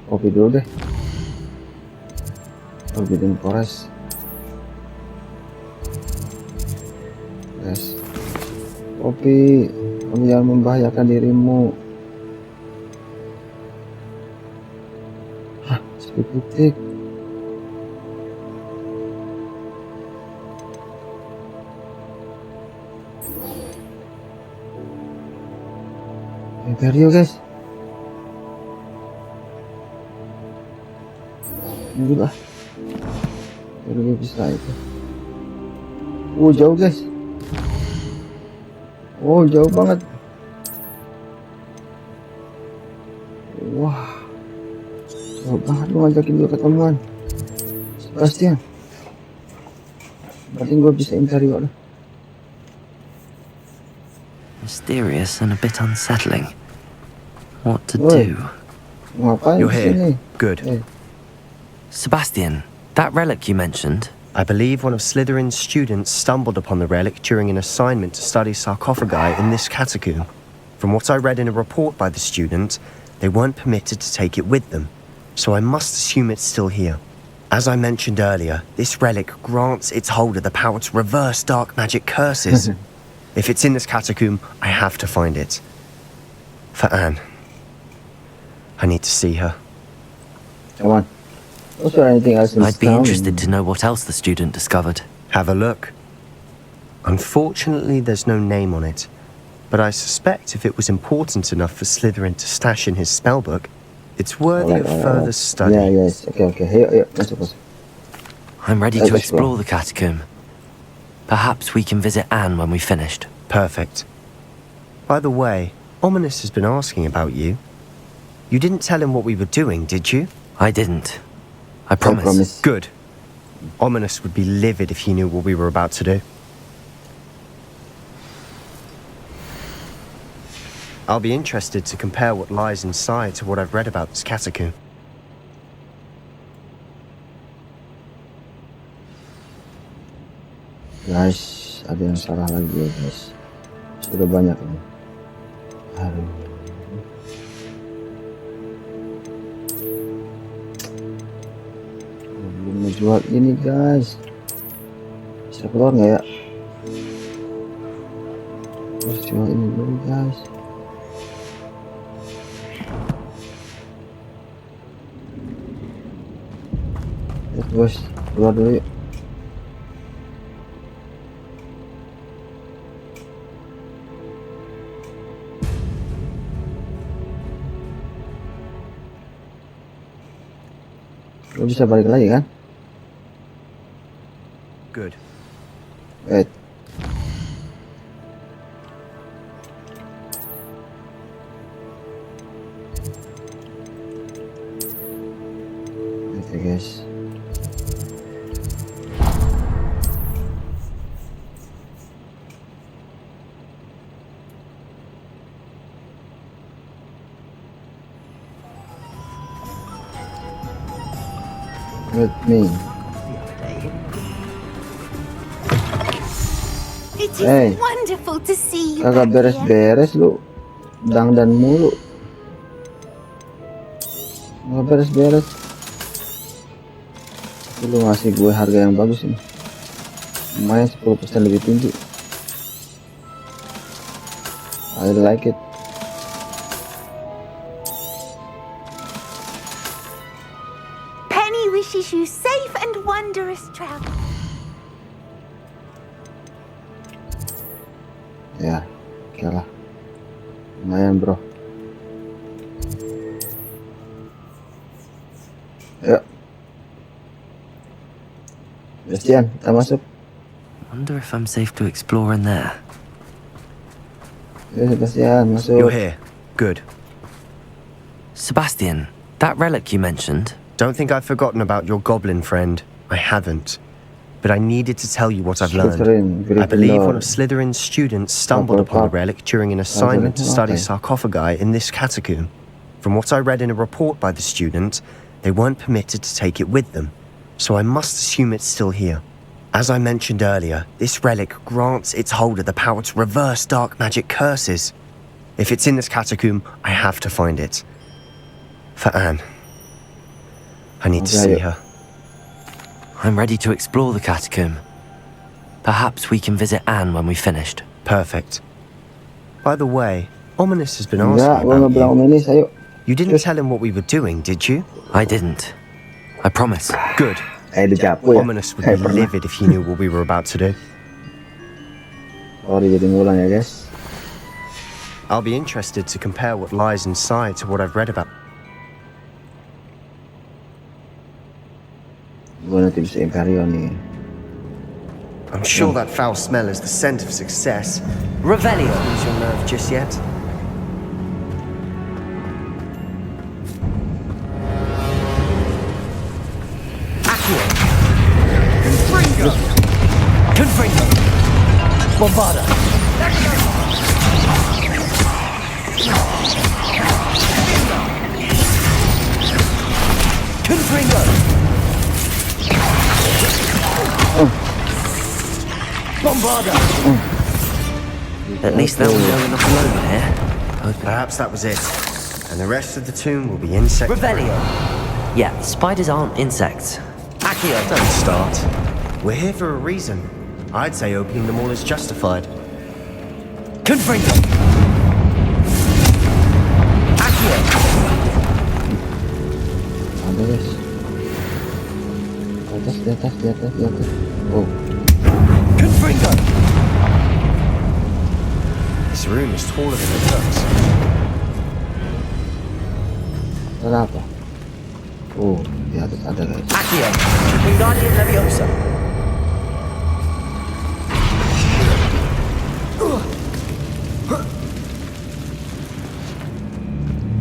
Speaker 1: kopi dulu deh. Forbidden Forest. Guys, kopi jangan membahayakan dirimu. Hah, sedikit. Imperio guys. Ini lah. Baru bisa itu. Jauh guys. Jauh banget. Wah, jauh banget lu ngajakin gue ketemuan. Sebastian. Berarti gue bisa Imperio lah.
Speaker 2: Mysterious and a bit unsettling. What to do?
Speaker 17: You're here. Good.
Speaker 2: Sebastian, that relic you mentioned.
Speaker 17: I believe one of Slytherin's students stumbled upon the relic during an assignment to study sarcophagi in this catacomb. From what I read in a report by the student, they weren't permitted to take it with them, so I must assume it's still here. As I mentioned earlier, this relic grants its holder the power to reverse dark magic curses. If it's in this catacomb, I have to find it. For Anne. I need to see her.
Speaker 1: Come on. Was there anything else in
Speaker 2: I'd be
Speaker 1: town?
Speaker 2: interested to know what else the student discovered.
Speaker 17: Have a look. Unfortunately, there's no name on it, but I suspect if it was important enough for Slytherin to stash in his spellbook, it's worthy of further study.
Speaker 1: Yeah, yes. Okay. Here.
Speaker 2: I'm ready to explore the catacomb. Perhaps we can visit Anne when we've finished.
Speaker 17: Perfect. By the way, Ominous has been asking about you. You didn't tell him what we were doing, did you?
Speaker 2: I didn't. I promise.
Speaker 17: Good. Ominous would be livid if he knew what we were about to do. I'll be interested to compare what lies inside to what I've read about this catacomb.
Speaker 1: Guys, ada yang salah lagi ya guys. Sudah banyak ini. Aduh. Belum menjual ini guys. Bisa keluar nggak ya? Harus jual ini dulu guys. Ya bos, keluar dulu yuk. Lo bisa balik lagi kan?
Speaker 17: Good.
Speaker 1: Wait. Oke guys. With me.
Speaker 5: It is
Speaker 1: Hey.
Speaker 5: wonderful to see you.
Speaker 1: Kagak beres-beres lu. Dangdan mulu. Kagak beres-beres. Lu ngasih gue harga yang bagus ini. Lumayan 10% lebih tinggi. I like it.
Speaker 18: Penny wishes you safe and wondrous travel.
Speaker 1: Ya, oke lah. Lumayan bro. Yuk. Sebastian, kita masuk.
Speaker 2: Wonder if I'm safe to explore in there.
Speaker 1: Ya, Sebastian, masuk.
Speaker 17: You're here. Good.
Speaker 2: Sebastian, that relic you mentioned.
Speaker 17: Don't think I've forgotten about your goblin friend. I haven't. But I needed to tell you what I've learned. I believe one of Slytherin's students stumbled upon the relic during an assignment to study sarcophagi in this catacomb. From what I read in a report by the student, they weren't permitted to take it with them, so I must assume it's still here. As I mentioned earlier, this relic grants its holder the power to reverse dark magic curses. If it's in this catacomb, I have to find it. For Anne. I need to see her.
Speaker 2: I'm ready to explore the catacomb. Perhaps we can visit Anne when we've finished.
Speaker 17: Perfect. By the way, Ominous has been asking about you. You didn't tell him what we were doing, did you?
Speaker 2: I didn't. I promise.
Speaker 17: Good. Ominous would be livid if he knew what we were about to do.
Speaker 1: Sorry jadi ngulang ya guys.
Speaker 17: I'll be interested to compare what lies inside to what I've read about.
Speaker 1: Gue nanti bisa Imperial nih.
Speaker 17: I'm sure that foul smell is the scent of success.
Speaker 2: Revelio.
Speaker 17: Lose your nerve just yet?
Speaker 11: Confringo! Bombarda! Confringo! Bombarda!
Speaker 2: At least there was no enough alone here.
Speaker 17: Perhaps that was it. And the rest of the tomb will be insect.
Speaker 2: Revelio! Yeah, spiders aren't insects.
Speaker 17: Accio, don't start. We're here for a reason. I'd say opening them all is justified.
Speaker 11: Confringo! Accio!
Speaker 1: Ada guys. Di atas. Oh.
Speaker 11: Confringo!
Speaker 17: This room is taller than it looks.
Speaker 1: Ada apa? Oh, di atas ada guys.
Speaker 11: Accio! Wingardium Leviosa!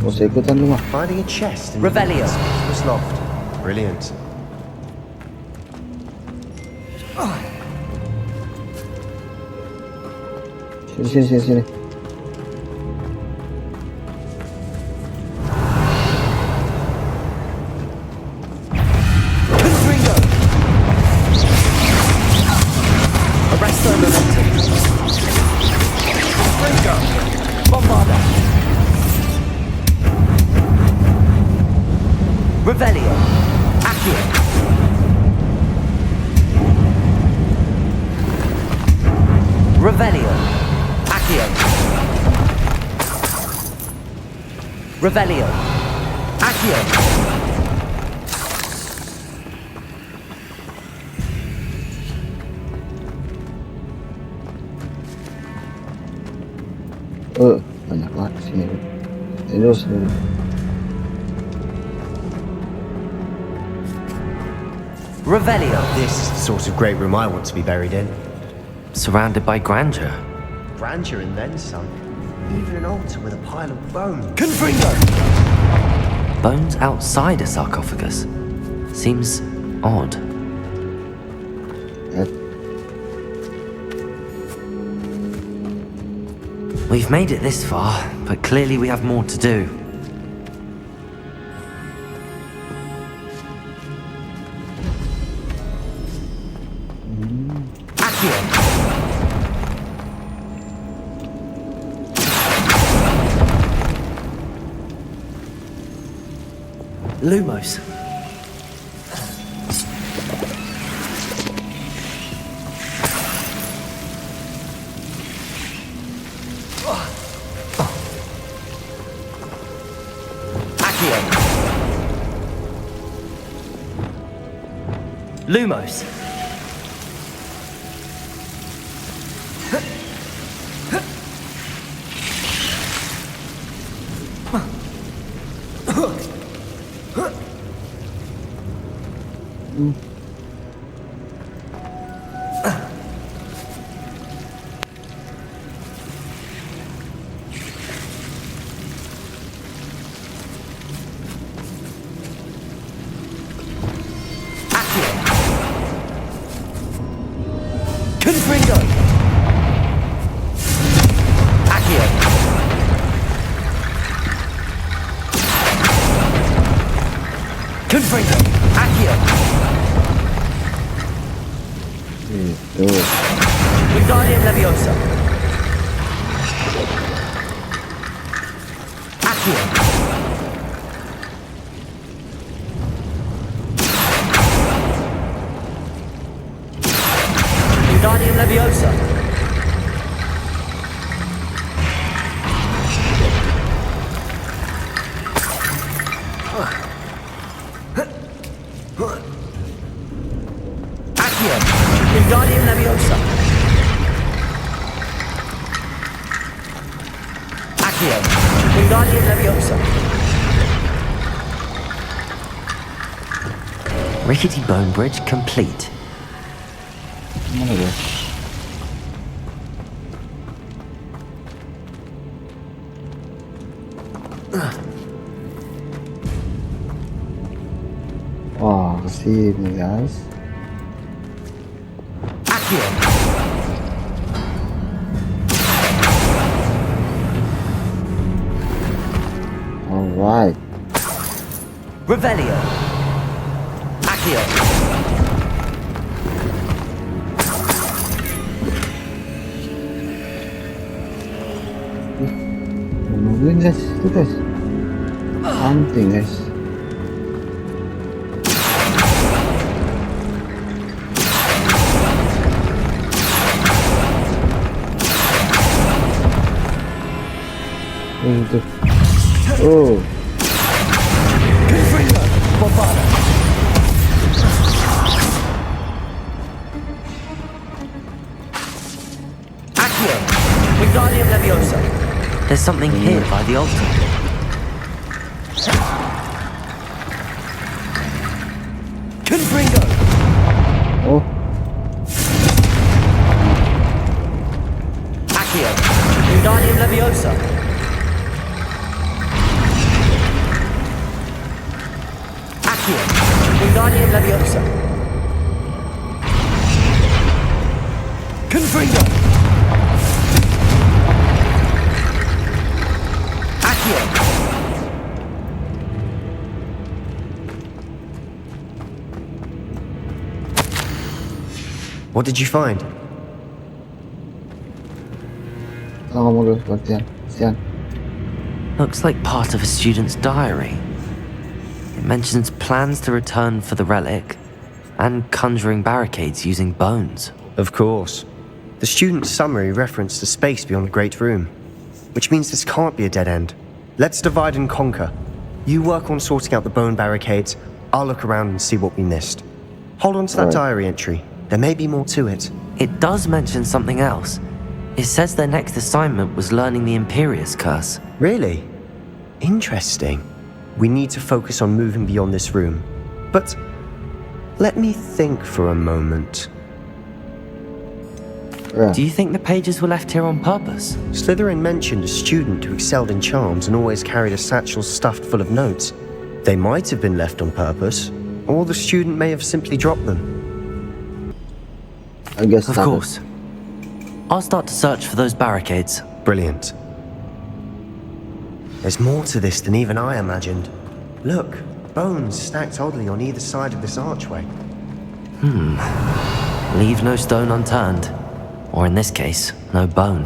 Speaker 1: Oh, saya ikutan lu mah.
Speaker 17: Finding a chest in
Speaker 11: Revelio.
Speaker 17: was loft. Brilliant.
Speaker 1: Sini.
Speaker 11: Confringo! Arresto Momentum! Confringo! Bombarda! Revelio! Accio! Revelio! Accio! Revelio! Accio!
Speaker 1: Banyak banget sini. Terus.
Speaker 11: Revelio!
Speaker 17: This is the sort of great room I want to be buried in.
Speaker 2: Surrounded by grandeur.
Speaker 17: Grandeur and then some. Even an altar with a pile of bones.
Speaker 11: Confringo!
Speaker 2: Bones outside a sarcophagus. Seems odd. We've made it this far, but clearly we have more to do.
Speaker 11: Lumos.
Speaker 2: Accio. Lumos. Confringo! Accio! Confringo! Accio! Wingardium Leviosa! Accio! Wingardium Leviosa! Accio! Wingardium Leviosa! Accio! Wingardium Leviosa! Rickety Bone Bridge complete.
Speaker 1: Mana dia? Wah, kesini guys.
Speaker 2: Accio!
Speaker 1: Alright.
Speaker 2: Revelio! Accio!
Speaker 1: Nungguin guys, itu guys. Something guys. Itu. Oh.
Speaker 2: Accio! Wingardium Leviosa! There's something here by the altar. Confringo!
Speaker 1: Oh.
Speaker 2: Accio! Wingardium Leviosa! Accio! Wingardium Leviosa! Confringo! Accio!
Speaker 17: What did you find?
Speaker 1: Ngomong dulu, gantian. Kasihan.
Speaker 2: Looks like part of a student's diary. It mentions plans to return for the relic and conjuring barricades using bones.
Speaker 17: Of course. The student's summary referenced a space beyond the Great Room, which means this can't be a dead end. Let's divide and conquer. You work on sorting out the bone barricades, I'll look around and see what we missed. Hold on to that diary entry. There may be more to it.
Speaker 2: It does mention something else. It says their next assignment was learning the Imperius Curse.
Speaker 17: Really? Interesting. We need to focus on moving beyond this room. But let me think for a moment.
Speaker 2: Do you think the pages were left here on purpose?
Speaker 17: Slytherin mentioned a student who excelled in charms and always carried a satchel stuffed full of notes. They might have been left on purpose, or the student may have simply dropped them.
Speaker 1: I guess
Speaker 2: Of course. I'll start to search for those barricades.
Speaker 17: Brilliant. There's more to this than even I imagined. Look, bones stacked oddly on either side of this archway.
Speaker 2: Leave no stone unturned. Or in this case, no bone.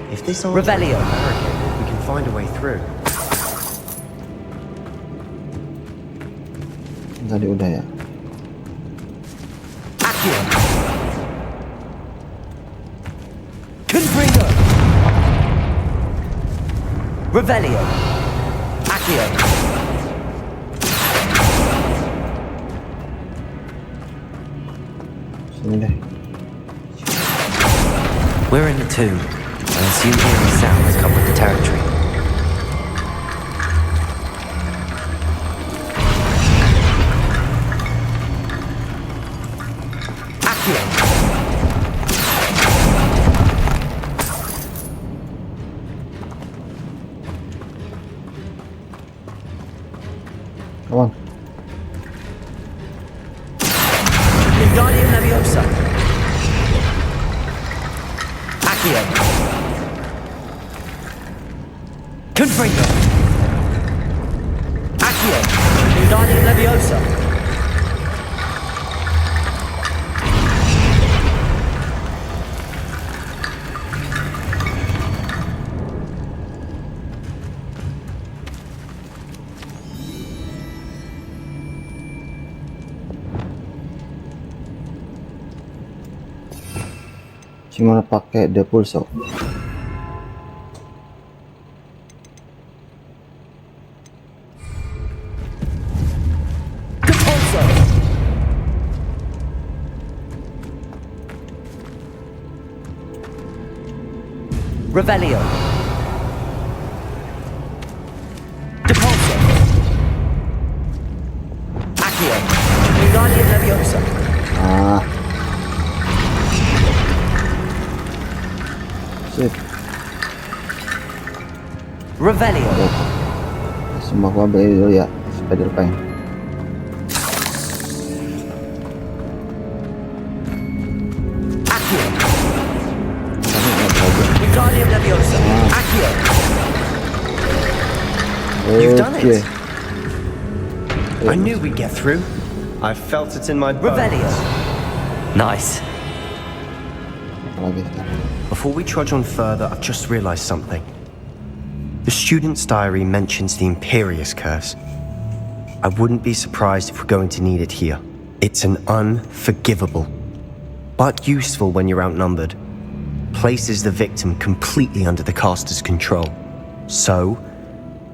Speaker 17: If this archway
Speaker 2: Revelio.
Speaker 17: is barricaded, we can find a way through.
Speaker 1: Tadi udah ya.
Speaker 2: Accio! Confringo! Revelio. Accio.
Speaker 1: Sini deh.
Speaker 2: We're in the tomb. I assume hearing sounds come with the territory. Accio.
Speaker 1: Come on.
Speaker 2: Wingardium Leviosa. Accio. Confringo. Accio. Wingardium Leviosa.
Speaker 1: Gimana pakai the pulso?
Speaker 2: Revelio. Depulso. Accio. Wingardium Leviosa.
Speaker 1: Ah. Sip.
Speaker 2: Revelio.
Speaker 1: Semua gua beli dulu ya, spider pen.
Speaker 2: Accio. Wingardium Leviosa. Accio.
Speaker 17: You've done
Speaker 1: Okay.
Speaker 17: it. I knew we'd get through. I felt it in my bones.
Speaker 2: Revelio. Nice.
Speaker 17: Before we trudge on further, I've just realized something. The student's diary mentions the Imperious Curse. I wouldn't be surprised if we're going to need it here. It's an unforgivable, but useful when you're outnumbered. Places the victim completely under the caster's control. So,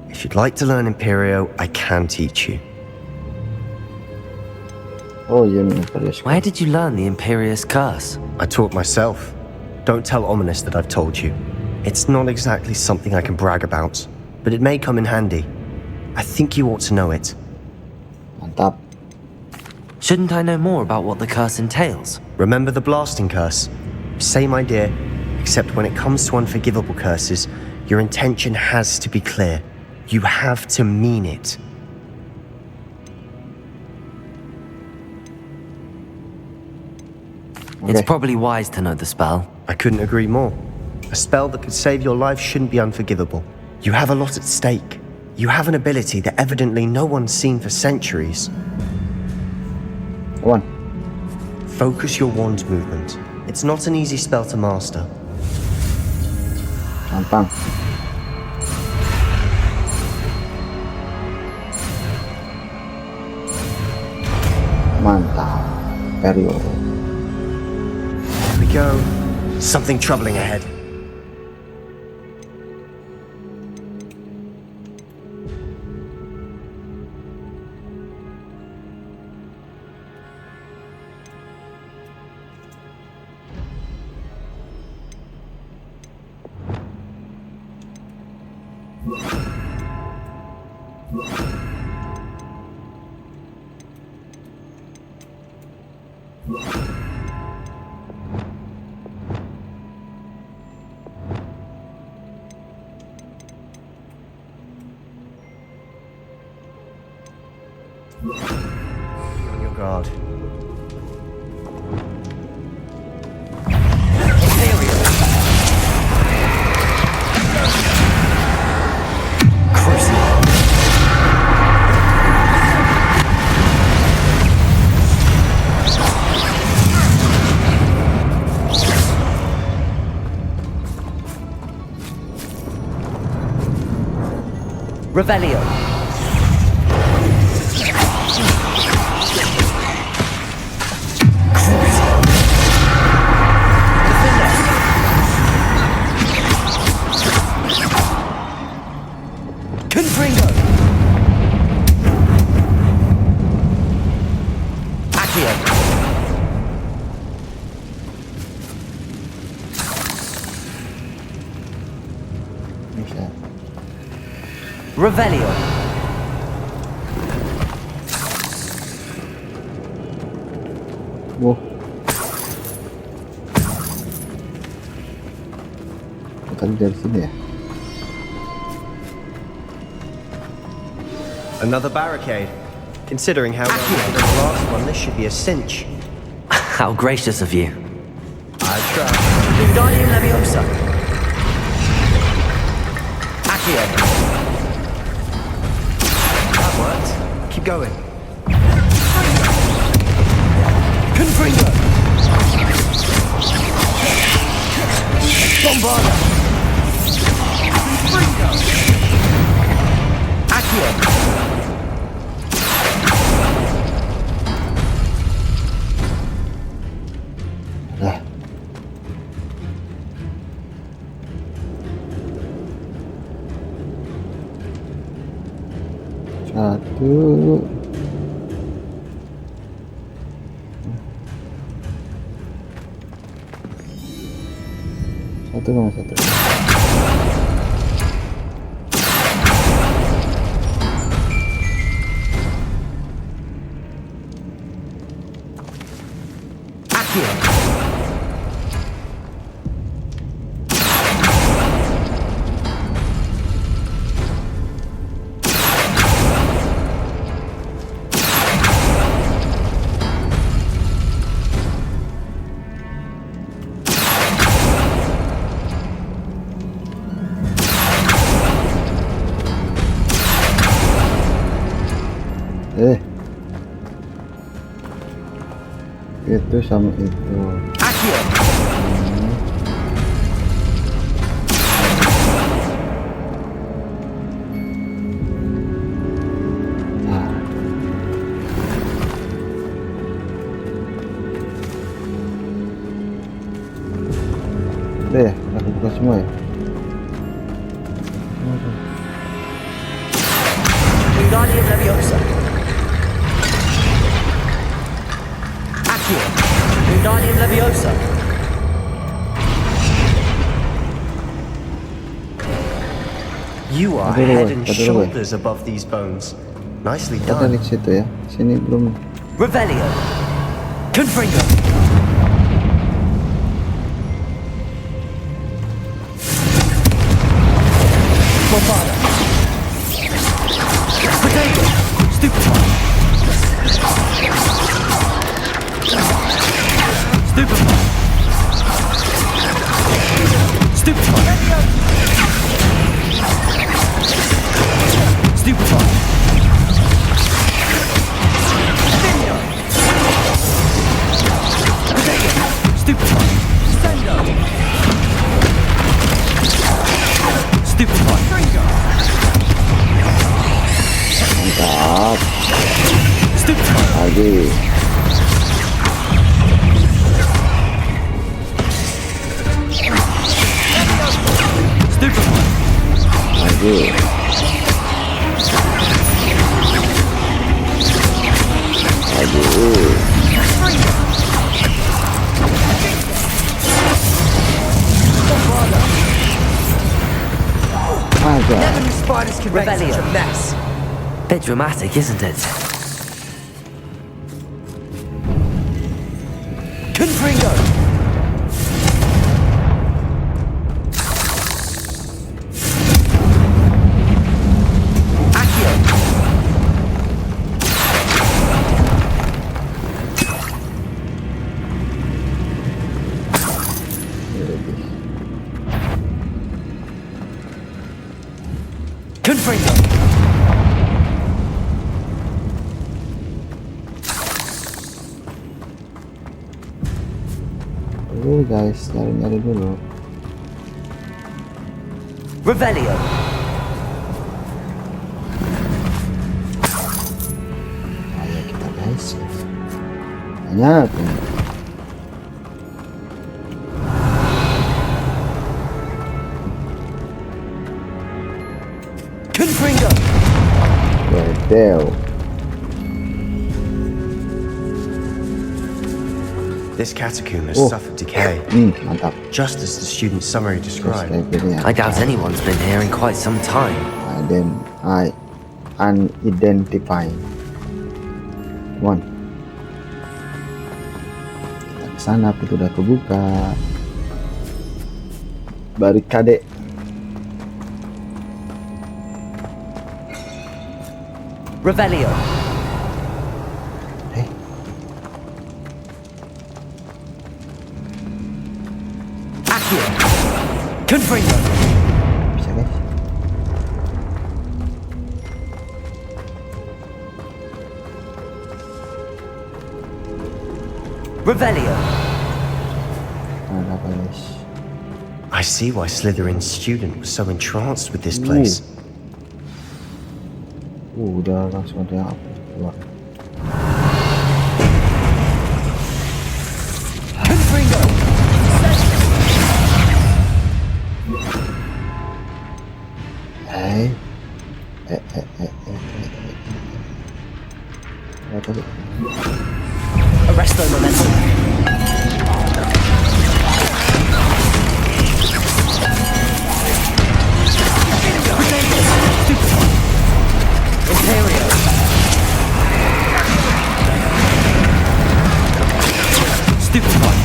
Speaker 17: if you'd like to learn Imperio, I can teach you.
Speaker 1: Oh, yeah, Imperious.
Speaker 2: Where did you learn the Imperious Curse?
Speaker 17: I taught myself. Don't tell Ominous that I've told you. It's not exactly something I can brag about, but it may come in handy. I think you ought to know it.
Speaker 1: Mantap.
Speaker 2: Shouldn't I know more about what the curse entails?
Speaker 17: Remember the blasting curse? Same idea, except when it comes to unforgivable curses, your intention has to be clear. You have to mean it.
Speaker 2: It's probably wise to know the spell.
Speaker 17: I couldn't agree more. A spell that could save your life shouldn't be unforgivable. You have a lot at stake. You have an ability that evidently no one's seen for centuries.
Speaker 1: One.
Speaker 17: Focus your wand movement. It's not an easy spell to master.
Speaker 1: Gampang. Mantap. Imperio.
Speaker 17: There we go. Something troubling ahead. On your guard.
Speaker 2: Revelio. Confringo! Accio!
Speaker 1: Bisa.
Speaker 2: Revelio!
Speaker 1: Wow. Bukan dari sini ya?
Speaker 17: Another barricade. Considering how well we did on the last one, this should be a cinch.
Speaker 2: How gracious of you.
Speaker 17: I try.
Speaker 2: Wingardium Leviosa. Accio.
Speaker 17: That worked. Keep going.
Speaker 2: Confringo. Bombarda. Confringo. Accio.
Speaker 1: Nah. Satu. Satu sama satu.
Speaker 2: Accio.
Speaker 1: Itu sama itu.
Speaker 2: Accio.
Speaker 1: Udah ya, aku buka semua ya.
Speaker 2: Wingardium Leviosa. Accio. Wingardium Leviosa.
Speaker 17: You are head and shoulders above these bones. Nicely
Speaker 1: Ada
Speaker 17: done.
Speaker 1: di situ ya. Sini belum.
Speaker 2: Revelio. Confringo. Bombarda. Potato. Stupefy. Stupefy. Stupefy. Stupefy. Stupefy. Sendo. Stupefy.
Speaker 1: Mantap.
Speaker 2: Stupefy.
Speaker 1: Lagi.
Speaker 2: Stupefy.
Speaker 1: Lagi.
Speaker 2: Never knew spiders could make such a mess. Bit dramatic, isn't it? Confringo. Accio. Confringo.
Speaker 1: Dulu guys, nyari-nyari dulu.
Speaker 2: Revelio.
Speaker 1: Ayo kita guys. Banyak. Wedel.
Speaker 17: This catacomb has suffered decay,
Speaker 1: Mantap.
Speaker 17: just as the student's summary described.
Speaker 2: I doubt anyone's been here in quite some time.
Speaker 1: Unidentified. One. Sana pintu udah kebuka. Barikade.
Speaker 2: Revelio. Accio. Confringo.
Speaker 1: Bisa guys.
Speaker 2: Revelio.
Speaker 1: Ada apa guys?
Speaker 17: I see why Slytherin's student was so entranced with this place.
Speaker 1: Udah langsung ada yang apa keluar.
Speaker 2: Arresto momentum. Imperio. Stupefy.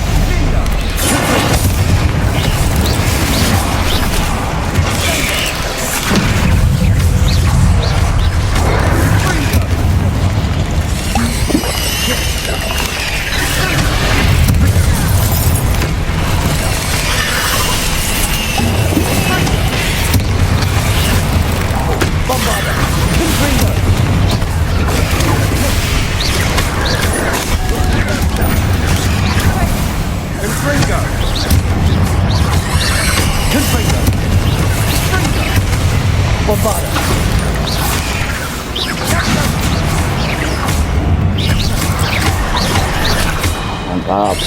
Speaker 1: Mantap.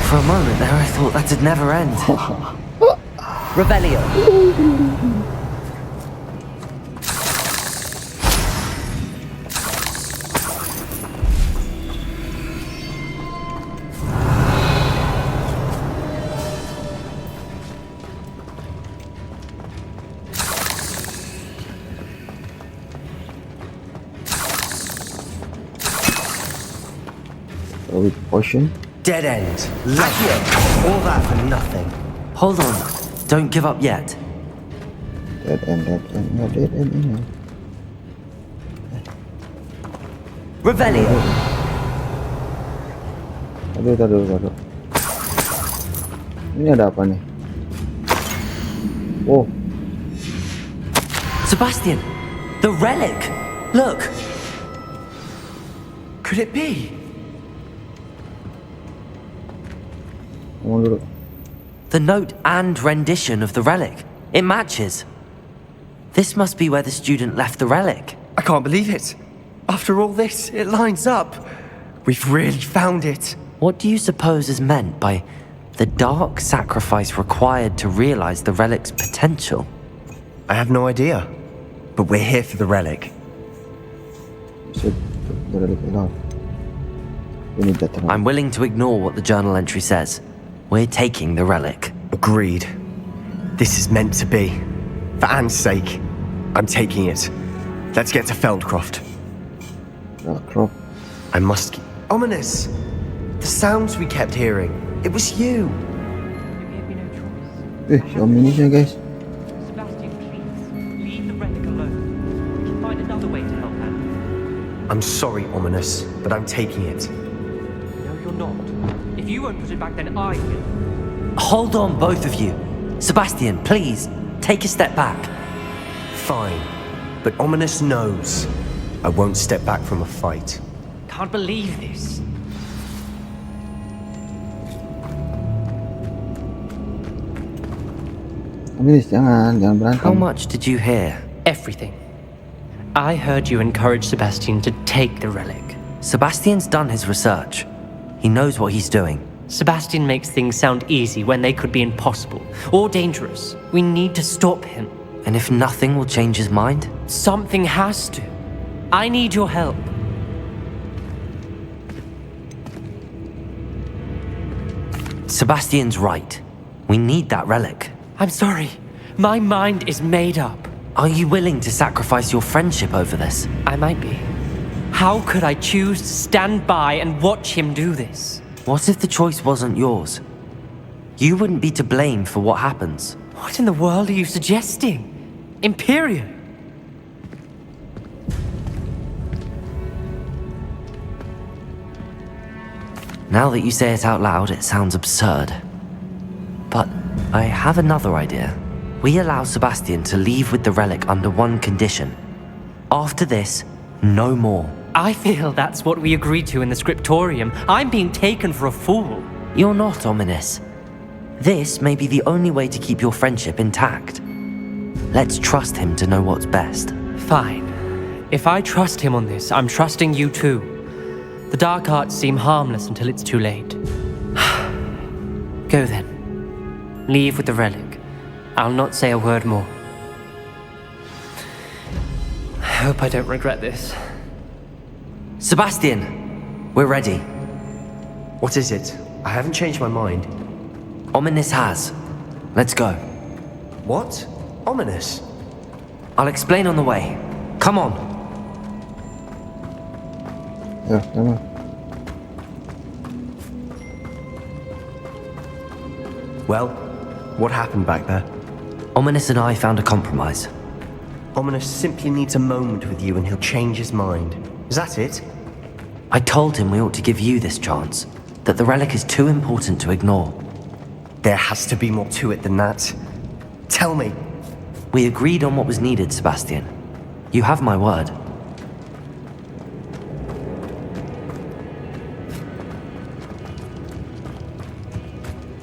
Speaker 2: For a moment there, I thought that'd never end. Revelio.
Speaker 1: Potion.
Speaker 17: Dead end. Lucky. All that for nothing.
Speaker 2: Hold on. Don't give up yet.
Speaker 1: Dead end.
Speaker 2: Revelio.
Speaker 1: Aduh. Ini ada apa nih? Oh.
Speaker 2: Sebastian, the relic. Look.
Speaker 12: Could it be?
Speaker 2: The note and rendition of the relic. It matches. This must be where the student left the relic.
Speaker 12: I can't believe it. After all this, it lines up. We've really found it.
Speaker 2: What do you suppose is meant by the dark sacrifice required to realize the relic's potential?
Speaker 17: I have no idea. But we're here for the relic.
Speaker 2: I'm willing to ignore what the journal entry says. We're taking the relic.
Speaker 17: Agreed. This is meant to be. For Anne's sake, I'm taking it. Let's get to Feldcroft. I must keep... Ominous! The sounds we kept hearing. It was you.
Speaker 1: Show me this, guys.
Speaker 10: Sebastian, please, leave the relic alone. We can find another way to help Anne.
Speaker 17: I'm sorry, Ominous, but I'm taking it.
Speaker 10: No, you're not. If you won't put it back, then I will.
Speaker 2: Hold on, both of you. Sebastian, please, take a step back.
Speaker 17: Fine. But Ominous knows I won't step back from a fight.
Speaker 10: Can't believe this.
Speaker 1: Jangan berantem.
Speaker 2: How much did you hear?
Speaker 10: Everything. I heard you encourage Sebastian to take the relic.
Speaker 2: Sebastian's done his research. He knows what he's doing.
Speaker 19: Sebastian makes things sound easy when they could be impossible or dangerous. We need to stop him.
Speaker 2: And if nothing will change his mind?
Speaker 19: Something has to. I need your help.
Speaker 2: Sebastian's right. We need that relic.
Speaker 19: I'm sorry. My mind is made up.
Speaker 2: Are you willing to sacrifice your friendship over this?
Speaker 19: I might be. How could I choose to stand by and watch him do this?
Speaker 2: What if the choice wasn't yours? You wouldn't be to blame for what happens.
Speaker 19: What in the world are you suggesting? Imperial?
Speaker 2: Now that you say it out loud, it sounds absurd. But I have another idea. We allow Sebastian to leave with the relic under one condition. After this, no more.
Speaker 19: I feel that's what we agreed to in the scriptorium. I'm being taken for a fool.
Speaker 2: You're not ominous. This may be the only way to keep your friendship intact. Let's trust him to know what's best.
Speaker 19: Fine. If I trust him on this, I'm trusting you too. The dark arts seem harmless until it's too late. Go then. Leave with the relic. I'll not say a word more. I hope I don't regret this.
Speaker 2: Sebastian! We're ready.
Speaker 17: What is it? I haven't changed my mind.
Speaker 2: Ominous has. Let's go.
Speaker 17: What? Ominous?
Speaker 2: I'll explain on the way. Come on.
Speaker 1: Yeah, come on.
Speaker 17: Well, what happened back there?
Speaker 2: Ominous and I found a compromise.
Speaker 17: Ominous simply needs a moment with you and he'll change his mind. Is that it?
Speaker 2: I told him we ought to give you this chance, that the relic is too important to ignore.
Speaker 17: There has to be more to it than that. Tell me.
Speaker 2: We agreed on what was needed, Sebastian. You have my word.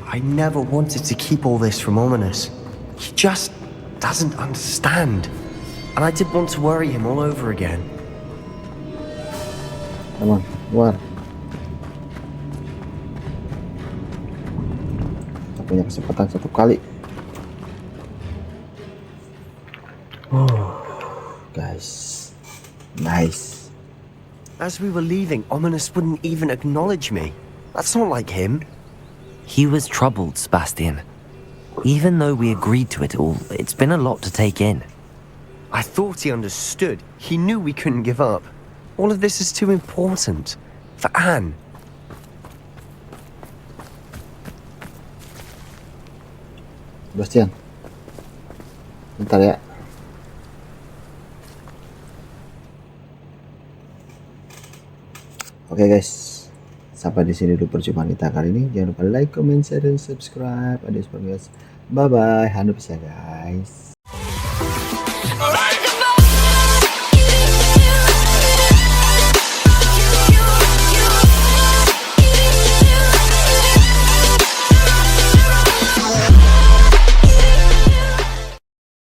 Speaker 17: I never wanted to keep all this from Ominous. He just doesn't understand. And I didn't want to worry him all over again.
Speaker 1: Come on, keluar. Kita punya kesempatan satu kali. Guys, nice.
Speaker 17: As we were leaving, Ominous wouldn't even acknowledge me. That's not like him.
Speaker 2: He was troubled, Sebastian. Even though we agreed to it all, it's been a lot to take in.
Speaker 17: I thought he understood. He knew we couldn't give up. All of this is too important. For Anne.
Speaker 1: Sebastian. Bentar ya. Oke guys, sampai di sini dulu perjumpaan kita kali ini. Jangan lupa like, comment, share, dan subscribe. Adios, bye bye. Handu bisa guys.